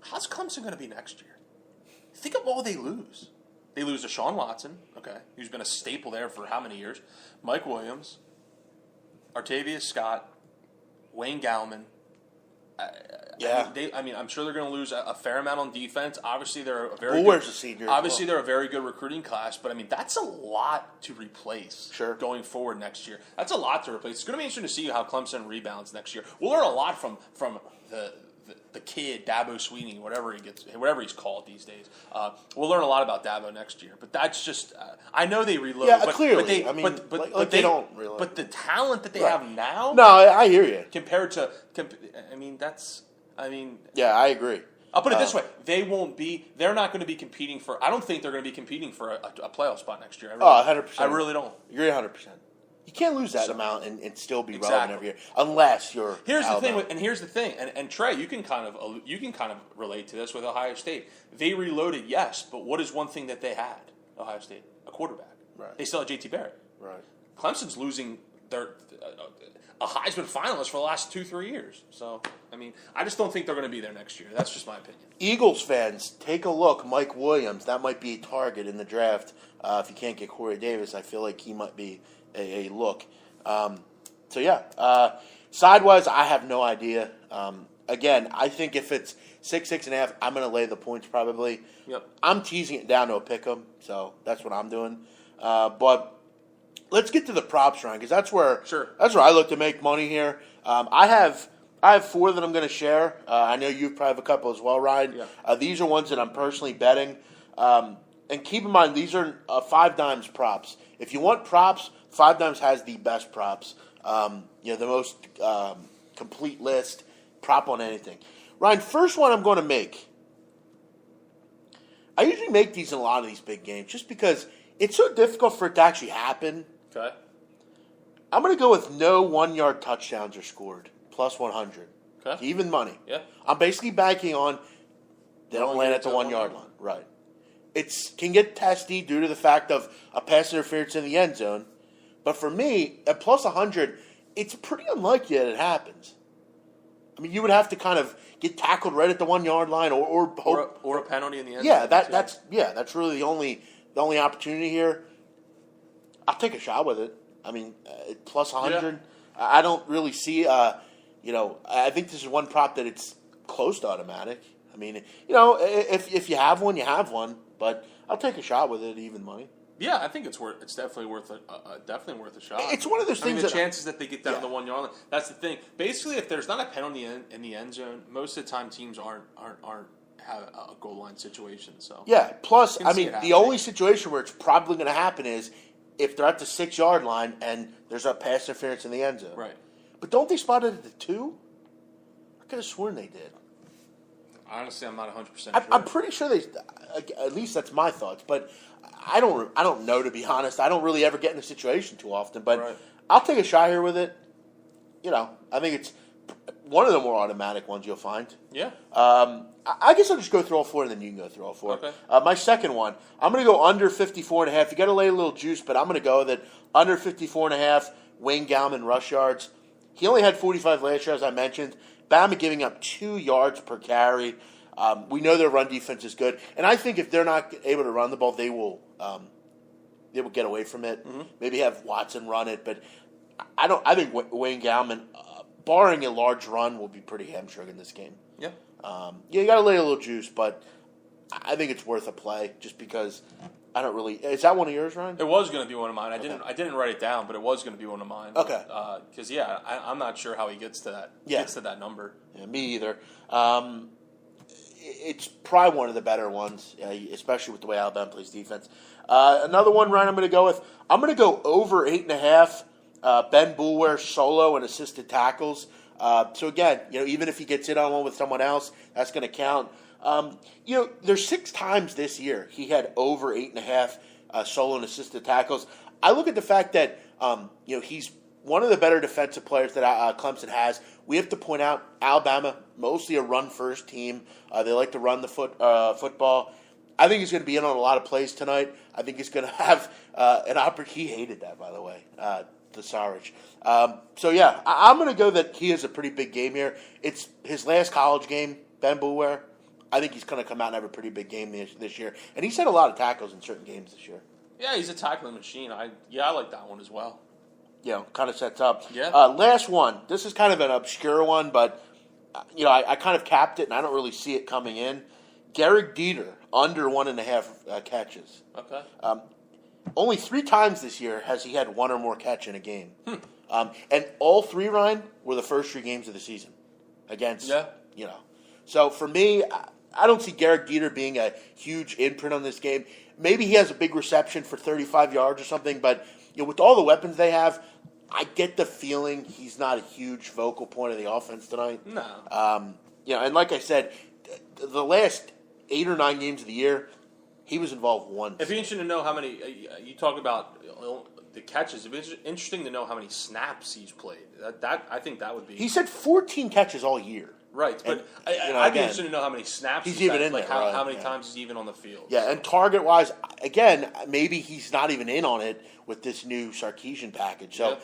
How's Clemson going to be next year? Think of all they lose. They lose to Deshaun Watson, okay, who's been a staple there for how many years? Mike Williams, Artavius Scott, Wayne Gallman. I'm sure they're going to lose a fair amount on defense. Obviously, they're a very Where's the senior? Obviously, they're a very good recruiting class, but I mean that's a lot to replace. Sure. Going forward next year, that's a lot to replace. It's going to be interesting to see how Clemson rebounds next year. We'll learn a lot from the kid Dabo Sweeney, whatever he's called these days. We'll learn a lot about Dabo next year. But that's just I know they reload. Yeah, but, clearly. But they don't really. But the talent that they have now. No, I hear you. Compared to, Yeah, I agree. I'll put it this way: they're not going to be competing for. I don't think they're going to be competing for a playoff spot next year. 100%. I really don't. You're 100%. You can't lose that amount and still be relevant every year, unless you're. Here's the thing, and Trey, you can kind of relate to this with Ohio State. They reloaded, yes, but what is one thing that they had? Ohio State, a quarterback. Right. They still had JT Barrett. Right. Clemson's losing their a Heisman finalist for the last 2-3 years. So I just don't think they're going to be there next year. That's just my opinion. Eagles fans, take a look. Mike Williams, that might be a target in the draft. If you can't get Corey Davis, I feel like he might be a look. Sidewise, I have no idea. Again, I think if it's 6.5, I'm going to lay the points probably. Yep. I'm teasing it down to a pick 'em, so that's what I'm doing. But let's get to the props, Ryan, because that's where I look to make money here. I have 4 that I'm going to share. I know you probably have a couple as well, Ryan. Yeah. These are ones that I'm personally betting. And keep in mind, these are 5 dimes props. If you want props, 5 dimes has the best props. The most complete list, prop on anything. Ryan, first one I'm going to make. I usually make these in a lot of these big games just because it's so difficult for it to actually happen. Okay. I'm going to go with no 1-yard touchdowns are scored, plus 100. Okay. Even money. Yeah. I'm basically banking on they don't land at the 1-yard line. Right. It can get testy due to the fact of a pass interference in the end zone. But for me, at plus 100, it's pretty unlikely that it happens. I mean, you would have to kind of get tackled right at the 1-yard line or a penalty in the end zone. Yeah, that's really the only opportunity here. I'll take a shot with it. I mean, plus 100. Yeah. I don't really see. I think this is one prop that it's close to automatic. I mean, if you have one, you have one. But I'll take a shot with it, even money. Yeah, I think it's definitely worth a shot. It's one of those things. The chances that they get down the 1-yard line. That's the thing. Basically, if there's not a penalty in the end zone, most of the time teams aren't have a goal line situation. So yeah. Plus, the only situation where it's probably going to happen is if they're at the 6-yard line and there's a pass interference in the end zone. Right. But don't they spot it at the 2? I could have sworn they did. Honestly, I'm not 100% sure. I'm pretty sure they. At least that's my thoughts, but I don't know, to be honest. I don't really ever get in a situation too often, but I'll take a shot here with it. I think it's one of the more automatic ones you'll find. Yeah. I guess I'll just go through all 4, and then you can go through all 4. Okay. My second one, I'm going to go under 54.5. You got to lay a little juice, but I'm going to go with it under 54.5. Wayne Gallman rush yards. He only had 45 last year, as I mentioned. Bama giving up 2 yards per carry. We know their run defense is good, and I think if they're not able to run the ball, they will get away from it. Mm-hmm. Maybe have Watson run it, but I think Wayne Gallman, barring a large run, will be pretty hamstrung in this game. Yeah. You got to lay a little juice, but I think it's worth a play just because I don't really. Is that one of yours, Ryan? It was going to be one of mine. I didn't write it down, but it was going to be one of mine. Okay. Because I'm not sure how he gets to that. Yeah. Gets to that number. Yeah, me either. It's probably one of the better ones, especially with the way Alabama plays defense. Another one, Ryan, I'm going to go with. I'm going to go over 8.5. Ben Boulware solo and assisted tackles. So again, even if he gets hit on one with someone else, that's going to count. There's 6 times this year he had over 8.5 solo and assisted tackles. I look at the fact that he's one of the better defensive players that Clemson has. We have to point out Alabama, mostly a run-first team. They like to run the football. I think he's going to be in on a lot of plays tonight. I think he's going to have an opportunity. He hated that, by the way, to Sarich. I'm going to go that he has a pretty big game here. It's his last college game, Ben Boulware. I think he's going to come out and have a pretty big game this year. And he's had a lot of tackles in certain games this year. Yeah, he's a tackling machine. I like that one as well. Kind of sets up. Yeah. Last one. This is kind of an obscure one, but I kind of capped it, and I don't really see it coming in. Garrick Dieter, under 1.5 catches. Okay. Only 3 times this year has he had 1 or more catch in a game. And all 3, Ryan, were the first 3 games of the season against, So for me, I don't see Garrick Dieter being a huge imprint on this game. Maybe he has a big reception for 35 yards or something, but with all the weapons they have, I get the feeling he's not a huge focal point of the offense tonight. No. And like I said, the last 8 or 9 games of the year, he was involved once. It'd be interesting to know how many. You talk about the catches. It'd be interesting to know how many snaps he's played. I think that would be. He said 14 catches all year. Right, but I'd be interested to know how many snaps he's even in like there. How many times he's even on the field. Yeah, and target-wise, again, maybe he's not even in on it with this new Sarkisian package. So,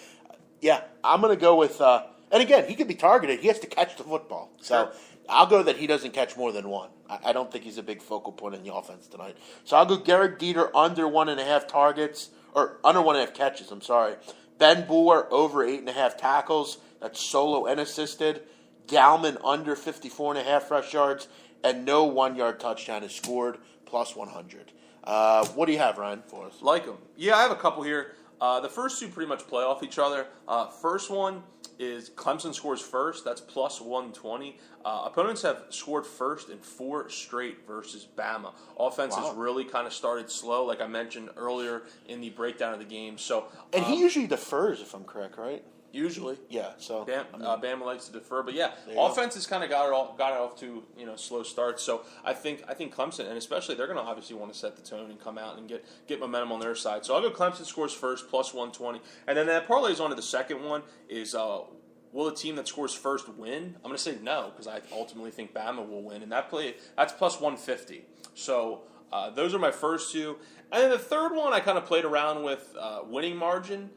I'm going to go with and again, he could be targeted. He has to catch the football. So, I'll go that he doesn't catch more than 1. I don't think he's a big focal point in the offense tonight. So, I'll go Garrick Dieter under 1.5 targets, or under 1.5 catches, I'm sorry. Ben Boulware over 8.5 tackles. That's solo and assisted. Gallman under 54.5 rush yards, and no 1-yard touchdown is scored, plus 100. What do you have, Ryan, for us? Like them. Yeah, I have a couple here. The first 2 pretty much play off each other. First one is Clemson scores first. That's plus 120. Opponents have scored first in 4 straight versus Bama. Offense has really kind of started slow, like I mentioned earlier in the breakdown of the game. So, and he usually defers, if I'm correct, right? Usually, yeah. So Bama likes to defer, but offense has kind of got it off to slow starts. So I think Clemson, and especially they're going to obviously want to set the tone and come out and get momentum on their side. So I'll go Clemson scores first, plus 120, and then that parlays on to the second one is will the team that scores first win? I'm going to say no because I ultimately think Bama will win, and that's plus 150. So those are my first 2, and then the third one I kind of played around with winning margin.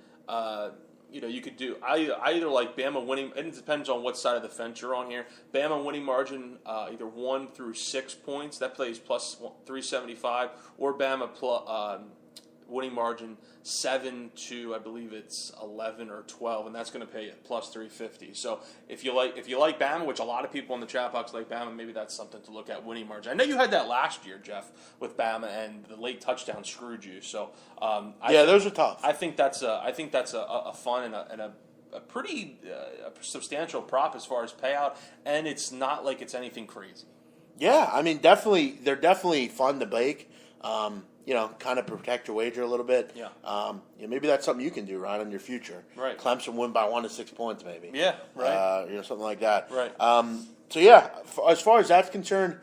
You could do. I either like Bama winning. It depends on what side of the fence you're on here. Bama winning margin either 1 through 6 points. That plays plus 375, or Bama winning margin 7 to I believe it's 11 or 12, and that's going to pay it plus 350. So if you like Bama, which a lot of people in the chat box like Bama, maybe that's something to look at. Winning margin. I know you had that last year, Jeff, with Bama, and the late touchdown screwed you. So those are tough. I think that's a fun and a pretty substantial prop as far as payout, and it's not like it's anything crazy. Yeah, I mean, they're definitely fun to bake. Kind of protect your wager a little bit. Yeah. Maybe that's something you can do, right, in your future. Right. Clemson win by 1 to 6 points, maybe. Yeah, right. Something like that. Right. As far as that's concerned,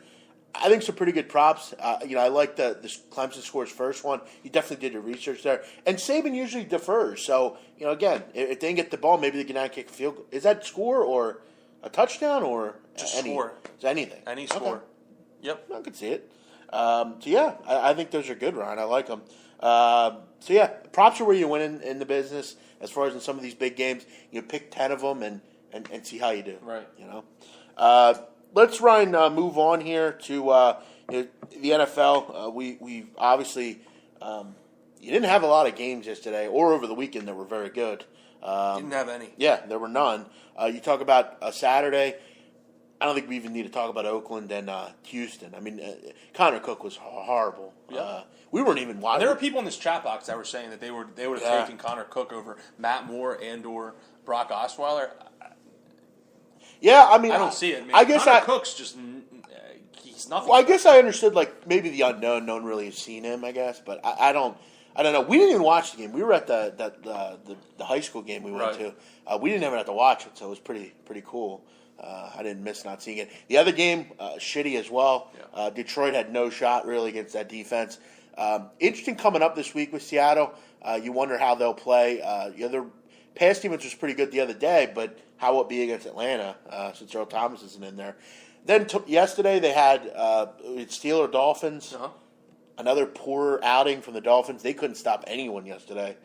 I think some pretty good props. I like the Clemson scores first one. You definitely did your research there. And Saban usually defers. So, again, if they didn't get the ball, maybe they can now kick a field goal. Is that score or a touchdown or just score? Is anything? Any score. Okay. Yep. I could see it. I think those are good, Ryan. I like them. Props are where you win in the business. As far as in some of these big games, you pick 10 of them and see how you do. Right. Let's, Ryan, move on here to the NFL. We obviously you didn't have a lot of games yesterday or over the weekend that were very good. Didn't have any. Yeah, there were none. You talk about a Saturday. I don't think we even need to talk about Oakland and Houston. I mean, Connor Cook was horrible. Yeah. We weren't even watching. There were people in this chat box that were saying that they would have taken Connor Cook over Matt Moore and or Brock Osweiler. Yeah, I mean, I don't see it. I guess Connor Cook's just he's nothing. Well, I guess I understood maybe the unknown. No one really has seen him. I guess, but I don't know. We didn't even watch the game. We were at the high school game we went to. We didn't even have to watch it, so it was pretty cool. I didn't miss not seeing it. The other game, shitty as well. Yeah. Detroit had no shot really against that defense. Interesting coming up this week with Seattle. You wonder how they'll play. Their pass defense was pretty good the other day, but how will it be against Atlanta since Earl Thomas isn't in there? Then yesterday they had Steelers Dolphins. Uh-huh. Another poor outing from the Dolphins. They couldn't stop anyone yesterday.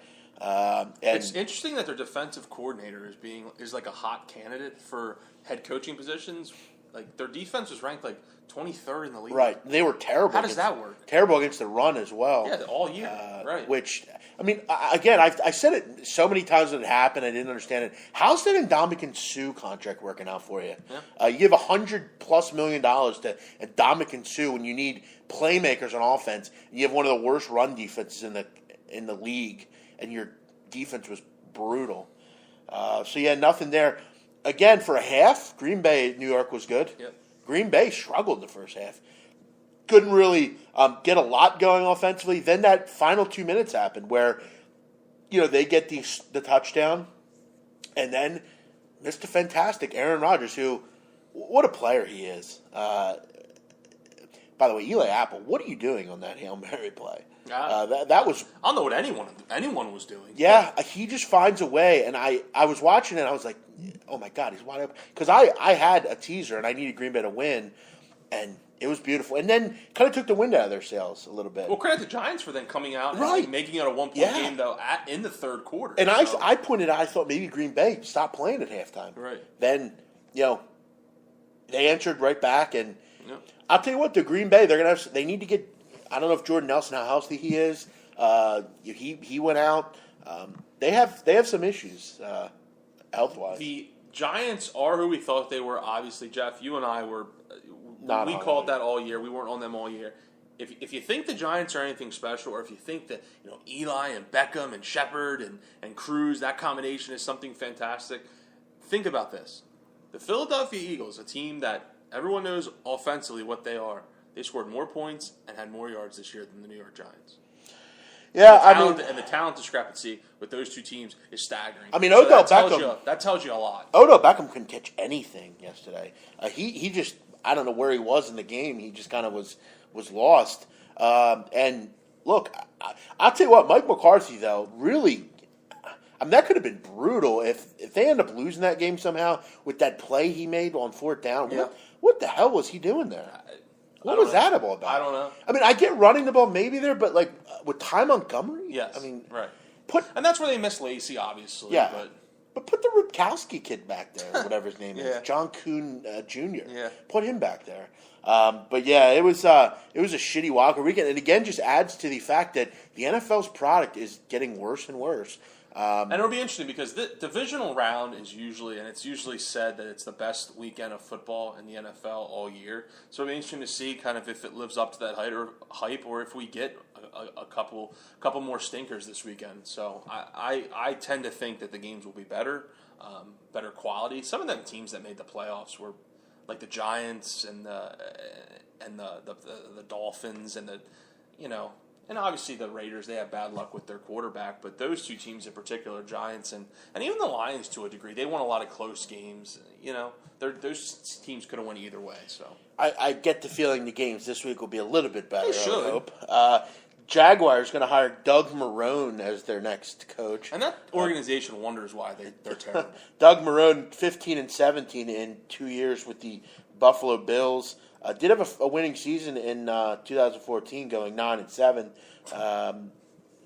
And It's interesting that their defensive coordinator is like a hot candidate for head coaching positions. Like their defense was ranked like 23rd in the league. right, they were terrible. How does that work? Terrible against the run as well. Yeah, all year. Right. Which, I mean, again, I said it so many times that it happened. I didn't understand it. How's that Ndamukong Suh contract working out for you? Yeah. You give $100+ million to Ndamukong Suh when you need playmakers on offense. And you have one of the worst run defenses in the league, and your defense was brutal. So yeah, nothing there. Again, for a half, Green Bay, New York was good. Yep. Green Bay struggled in the first half. Couldn't really get a lot going offensively. Then that final 2 minutes happened where, they get the touchdown, and then Mr. Fantastic Aaron Rodgers, who, what a player he is. By the way, Eli Apple, what are you doing on that Hail Mary play? That was... I don't know what anyone was doing. Yeah, he just finds a way, and I was watching it, and I was like, oh my God, he's wide open. Because I had a teaser, and I needed Green Bay to win, and it was beautiful. And then kind of took the wind out of their sails a little bit. Well, credit the Giants for then coming out Right. and making it a 1-point Yeah. game, though, in the third quarter. And so. I pointed out, I thought maybe Green Bay stopped playing at halftime. Right. Then, they answered right back, and Yeah. I'll tell you what, the Green Bay, they need to get, I don't know if Jordan Nelson, how healthy he is. He went out. They have some issues health-wise. The Giants are who we thought they were. Obviously, Jeff, you and I were. We on called them. that all year. We weren't on them all year. If you think the Giants are anything special, or if you think that Eli and Beckham and Shepard and Cruz, that combination is something fantastic, think about this: the Philadelphia Eagles, a team that everyone knows offensively what they are. They scored more points and had more yards this year than the New York Giants. Yeah, The talent discrepancy with those two teams is staggering. Odell that tells you a lot. Odell Beckham couldn't catch anything yesterday. He just, I don't know where he was in the game. He just kind of was lost. And look, I'll tell you what, Mike McCarthy though really, that could have been brutal if they end up losing that game somehow with that play he made on fourth down. Yeah. What the hell was he doing there? What was that about? I don't know. I get running the ball maybe there, but like with Ty Montgomery? Yes. Right. And that's where they miss Lacey, obviously. Yeah. But put the Rutkowski kid back there, whatever his name Yeah. is, John Kuhn Jr. Yeah. Put him back there. But yeah, it was a shitty Walker weekend, and again, just adds to the fact that the NFL's product is getting worse and worse. And it'll be interesting because the divisional round is usually said that it's the best weekend of football in the NFL all year. So it'll be interesting to see kind of if it lives up to that hype or if we get a couple more stinkers this weekend. So I tend to think that the games will be better quality. Some of them teams that made the playoffs were like the Giants and the Dolphins and and obviously the Raiders, they have bad luck with their quarterback, but those two teams in particular, Giants and even the Lions to a degree, they won a lot of close games. Those teams could have won either way. So I get the feeling the games this week will be a little bit better. They should. I hope. Jaguars going to hire Doug Marrone as their next coach. And that organization wonders why they're terrible. Doug Marrone, 15-17 in 2 years with the Buffalo Bills. Did have a winning season in 2014, going 9-7.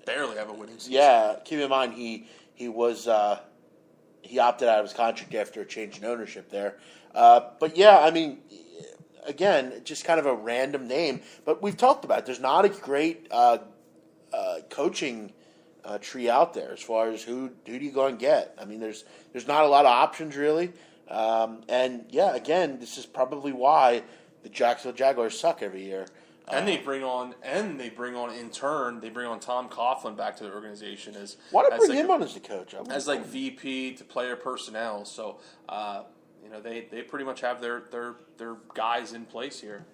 Barely have a winning season. Yeah, keep in mind he opted out of his contract after a change in ownership there. But yeah, again, just kind of a random name. But we've talked about it. There's not a great coaching tree out there as far as who do you go and get. There's not a lot of options really. And yeah, again, this is probably why the Jacksonville Jaguars suck every year. And they bring on Tom Coughlin back to the organization as Why not bring him on as the coach? As like VP to player personnel. So they pretty much have their guys in place here.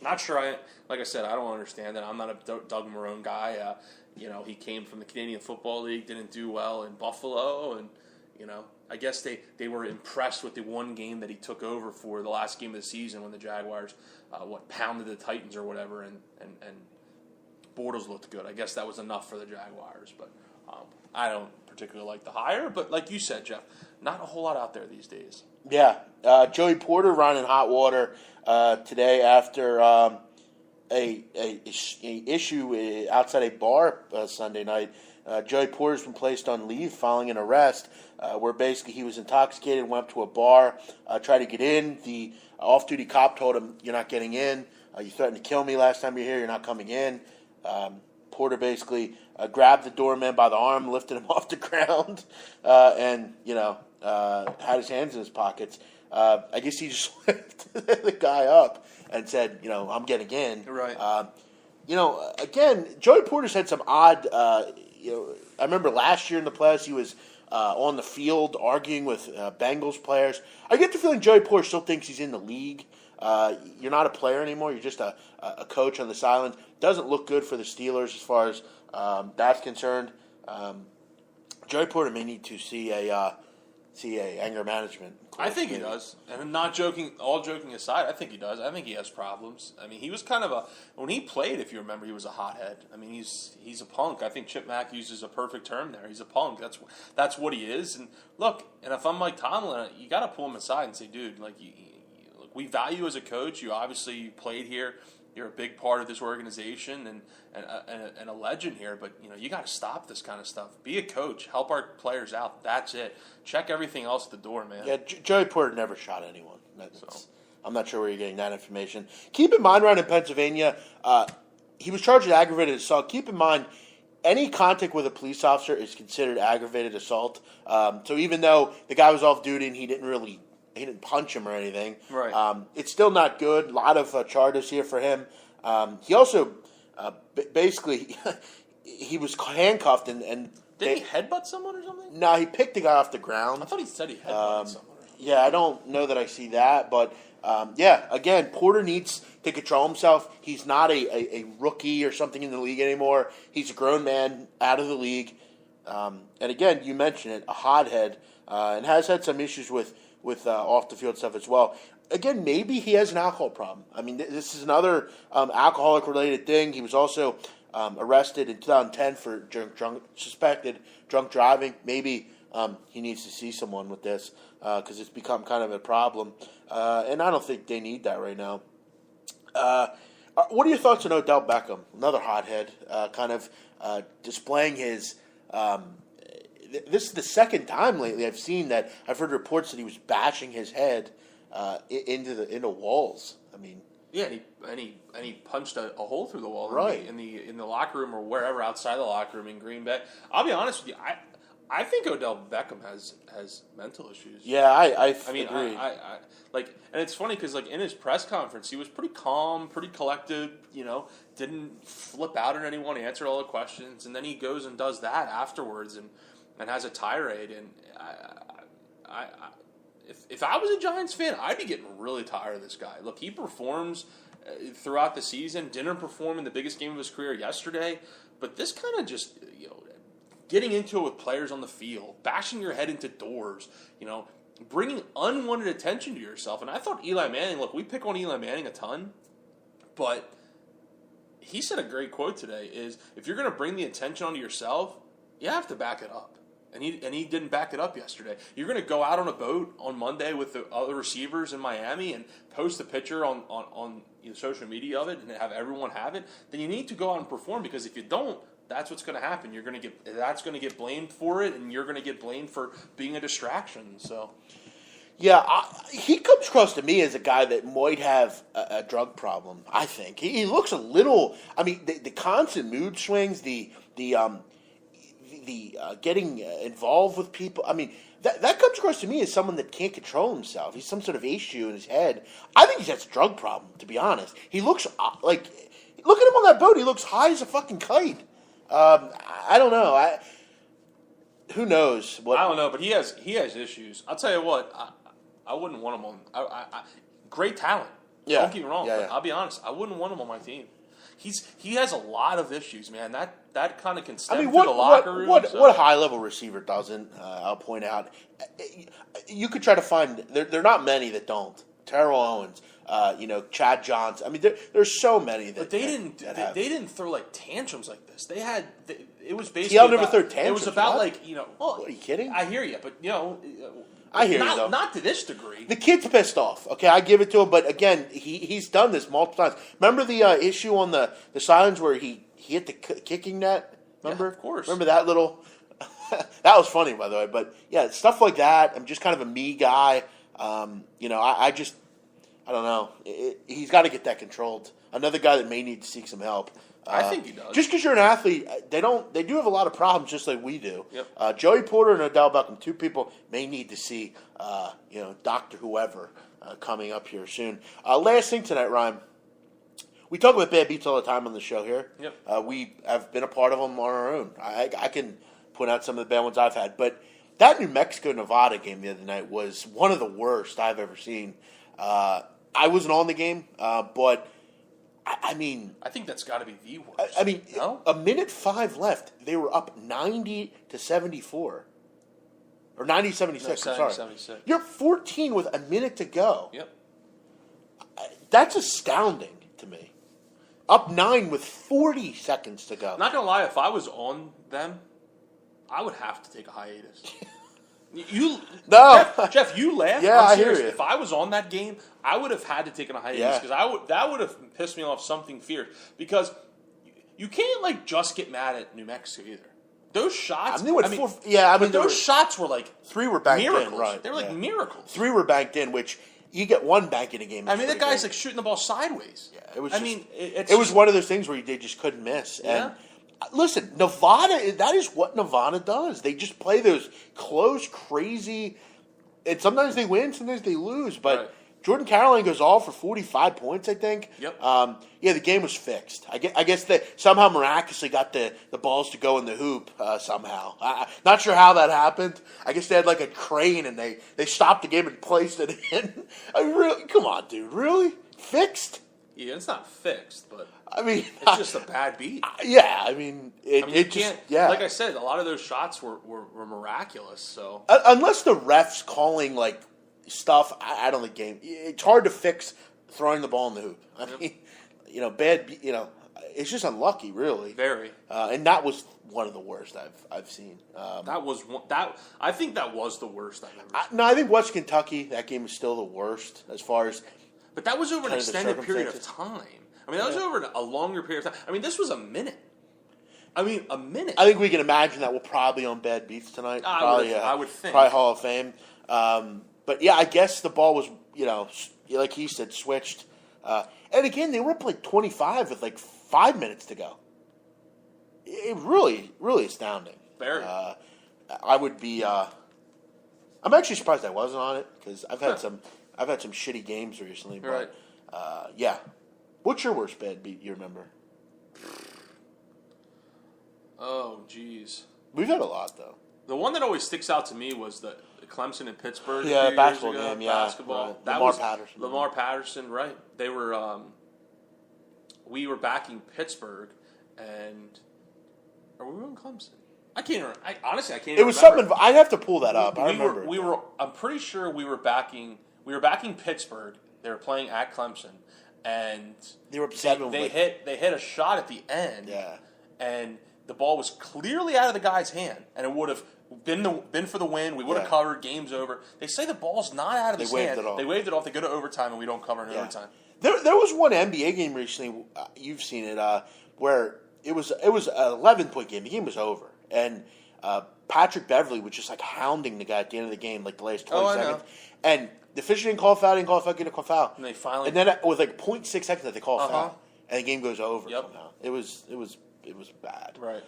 Not sure. Like I said, I don't understand that. I'm not a Doug Marrone guy. He came from the Canadian Football League, didn't do well in Buffalo, and I guess they were impressed with the one game that he took over for the last game of the season when the Jaguars pounded the Titans or whatever, and Bortles looked good. I guess that was enough for the Jaguars, but I don't particularly like the hire. But like you said, Jeff, not a whole lot out there these days. Yeah, Joey Porter ran in hot water today after a issue outside a bar Sunday night. Joey Porter's been placed on leave following an arrest where basically he was intoxicated, went up to a bar, tried to get in. The off-duty cop told him, "You're not getting in. You threatened to kill me last time you're here. You're not coming in." Porter basically grabbed the doorman by the arm, lifted him off the ground, and had his hands in his pockets. I guess he just lifted the guy up and said, "I'm getting in." Right. Again, Joey Porter's had some odd. I remember last year in the playoffs he was on the field arguing with Bengals players. I get the feeling Joey Porter still thinks he's in the league. You're not a player anymore. You're just a coach on the sidelines. Doesn't look good for the Steelers as far as that's concerned. Joey Porter may need to see a anger management course. I think he does, and I'm not joking. All joking aside, I think he does. I think he has problems. I mean, he was kind of when he played. If you remember, he was a hothead. I mean, he's a punk. I think Chip Mack uses a perfect term there. He's a punk. That's what he is. And look, and if I'm Mike Tomlin, you got to pull him aside and say, dude, like we value you as a coach. You obviously played here. You're a big part of this organization and a legend here, but you got to stop this kind of stuff. Be a coach, help our players out. That's it. Check everything else at the door, man. Yeah, Joey Porter never shot anyone. I'm not sure where you're getting that information. Keep in mind, around in Pennsylvania, he was charged with aggravated assault. Keep in mind, any contact with a police officer is considered aggravated assault. So even though the guy was off duty and he didn't punch him or anything. Right. It's still not good. A lot of charges here for him. He also basically he was handcuffed and did he headbutt someone or something? No, he picked the guy off the ground. I thought he said he headbutted someone. Yeah, I don't know that I see that, but again, Porter needs to control himself. He's not a rookie or something in the league anymore. He's a grown man out of the league. And again, you mentioned it, a hothead, and has had some issues with off the field stuff as well. Again, maybe he has an alcohol problem. I mean, this is another alcoholic related thing. He was also arrested in 2010 for suspected drunk driving. Maybe he needs to see someone with this because it's become kind of a problem. And I don't think they need that right now. What are your thoughts on Odell Beckham? Another hothead, kind of displaying his. This is the second time lately I've heard reports that he was bashing his head into walls. I mean, yeah, and he punched a hole through the wall, right, in the locker room or wherever outside the locker room in Green Bay. I'll be honest with you, I think Odell Beckham has mental issues. Yeah, I mean, agree. I and it's funny because in his press conference he was pretty calm, pretty collected. Didn't flip out at anyone. He answered all the questions, and then he goes and does that afterwards and has a tirade. And if I was a Giants fan, I'd be getting really tired of this guy. Look, he performs throughout the season. Didn't perform in the biggest game of his career yesterday, but this kind of just getting into it with players on the field, bashing your head into doors, bringing unwanted attention to yourself. And I thought Eli Manning. Look, we pick on Eli Manning a ton, but he said a great quote today: "Is if you're going to bring the attention onto yourself, you have to back it up." And he didn't back it up yesterday. You're going to go out on a boat on Monday with the other receivers in Miami and post a picture on social media of it and have everyone have it. Then you need to go out and perform, because if you don't, that's what's going to happen. That's going to get blamed for it, and you're going to get blamed for being a distraction. So, yeah, he comes across to me as a guy that might have a drug problem. I think he looks a little. I mean, the constant mood swings, the getting involved with people. I mean, that comes across to me as someone that can't control himself. He's some sort of issue in his head. I think he has a drug problem, to be honest. He looks like, look at him on that boat. He looks high as a fucking kite. I don't know. Who knows? I don't know, but he has issues. I'll tell you what. I wouldn't want him on. Great talent. Yeah. Don't get me wrong. Yeah, but yeah. I'll be honest. I wouldn't want him on my team. he has a lot of issues, man. That kind of can stem I mean, through the locker room. what high level receiver doesn't? I'll point out. You could try to find. There are not many that don't. Terrell Owens, Chad Johnson. I mean, there's so many that. But they have. they didn't throw like tantrums like this. It was basically. He never threw tantrums. It was about what? Well, are you kidding? I hear you, but I hear you though. Not to this degree. The kid's pissed off. Okay, I give it to him, but again, he's done this multiple times. Remember the issue on the sidelines where he hit the kicking net? Remember? Yeah, of course. Remember that little? That was funny, by the way. But yeah, stuff like that. I'm just kind of a me guy. I don't know. He's got to get that controlled. Another guy that may need to seek some help. I think he does. Just because you're an athlete, they do have a lot of problems, just like we do. Yep. Joey Porter and Odell Beckham, two people may need to see, Dr. Whoever coming up here soon. Last thing tonight, Ryan. We talk about bad beats all the time on the show here. Yep. We have been a part of them on our own. I can point out some of the bad ones I've had, but that New Mexico-Nevada game the other night was one of the worst I've ever seen. I wasn't on the game, but I mean, I think that's got to be the worst. I mean, no? a minute 5 left. They were up 90-74, or 90-76. I'm sorry. 76. You're 14 with a minute to go. Yep. That's astounding to me. Up 9 with 40 seconds to go. Not gonna lie, if I was on them, I would have to take a hiatus. Jeff, you laugh. Yeah, I'm I serious. hear you. If I was on that game, I would have had to take a hiatus because that would have pissed me off something fierce. Because you can't just get mad at New Mexico either. Those shots. Those shots were like 3 were banked miracles. in, right? They were like miracles. 3 were banked in, which you get one bank in a game. I mean, that guy's like shooting the ball sideways. Yeah, it was. It was one of those things where they just couldn't miss. Yeah. And listen, Nevada. That is what Nevada does. They just play those close, crazy, and sometimes they win, sometimes they lose. But right. Jordan Caroline goes all for 45 points, I think. Yep. The game was fixed. I guess they somehow miraculously got the balls to go in the hoop somehow. Not sure how that happened. I guess they had like a crane and they stopped the game and placed it in. Come on, dude. Really? Fixed? Yeah, it's not fixed, but I mean, it's just a bad beat. Yeah, I mean, it just, like I said, a lot of those shots were miraculous. So unless the refs calling like stuff I don't think game. It's hard to fix throwing the ball in the hoop. I mean, bad. It's just unlucky, really. Very. And that was one of the worst I've seen. I think that was the worst I've ever seen. I think West Kentucky, that game is still the worst as far as. But that was over an extended period of time. I mean, that was over a longer period of time. I mean, this was a minute. A minute. I think we can imagine that we'll probably on bad beats tonight. I would think. Probably Hall of Fame. But yeah, I guess the ball was, like he said, switched. And again, they were up like 25 with like 5 minutes to go. It really, really astounding. Very. I would be. I'm actually surprised I wasn't on it because I've had some shitty games recently. But right. Yeah. What's your worst bad beat you remember? Oh, geez. We've had a lot though. The one that always sticks out to me was the Clemson and Pittsburgh. Yeah, basketball years ago. game. Yeah, basketball. Right. That Lamar was Patterson. right? They were. We were backing Pittsburgh, and are we on Clemson? I can't. Honestly, I can't. It was remember. something. I'd have to pull that up. I remember. We were. I'm pretty sure we were backing. We were backing Pittsburgh. They were playing at Clemson, and they were up 7. They hit a shot at the end. Yeah. And the ball was clearly out of the guy's hand, and it would have been for the win. We would have covered. Game's over. They say the ball's not out of his hand. They waved it off. They go to overtime, and we don't cover in overtime. There was one NBA game recently. You've seen it where it was an 11-point game. The game was over, and Patrick Beverly was just like hounding the guy at the end of the game, like the last 20 seconds. And the official didn't call a foul. Get a foul. And they finally. And then with like 0.6 seconds, they call a foul, and the game goes over. Yep. Somehow. It was bad. Right.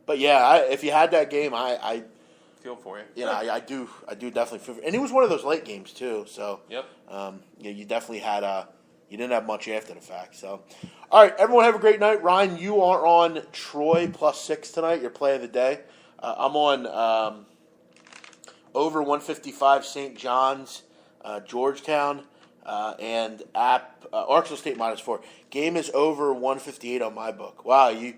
But yeah, if you had that game, I feel for you. Yeah, I do definitely feel for you. And it was one of those late games too. So yep. You definitely had you didn't have much after the fact. So, all right, everyone have a great night. Ryan, you are on Troy +6 tonight. Your play of the day. I'm on over 155 St. John's, Georgetown. and Arkansas State -4. Game is over 158 on my book. Wow, I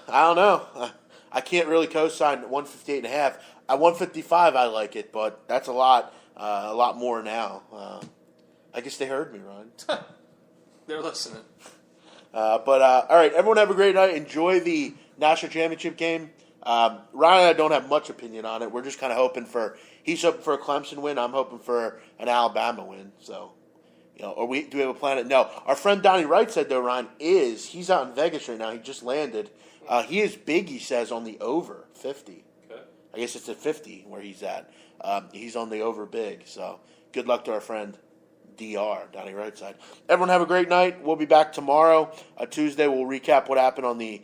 don't know. I can't really co-sign 158.5. At 155, I like it, but that's a lot more now. I guess they heard me, Ryan. They're listening. All right, everyone have a great night. Enjoy the national championship game. Ryan and I don't have much opinion on it. We're just kind of hoping he's hoping for a Clemson win. I'm hoping for an Alabama win. So, do we have a plan? No. Our friend Donnie Wright said, though, Ryan, he's out in Vegas right now. He just landed. He is big, he says, on the over 50. Okay. I guess it's at 50 where he's at. He's on the over big. So, good luck to our friend DR, Donnie Wright side. Everyone have a great night. We'll be back tomorrow. Tuesday, we'll recap what happened on the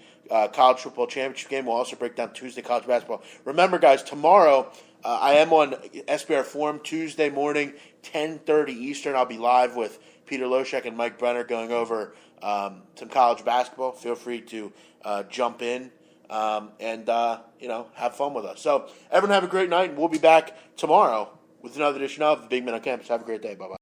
college football championship game. We'll also break down Tuesday college basketball. Remember, guys, tomorrow I am on SBR Forum Tuesday morning, 10:30 Eastern. I'll be live with Peter Loshek and Mike Brenner going over some college basketball. Feel free to jump in and have fun with us. So everyone have a great night, and we'll be back tomorrow with another edition of the Big Men on Campus. Have a great day. Bye-bye.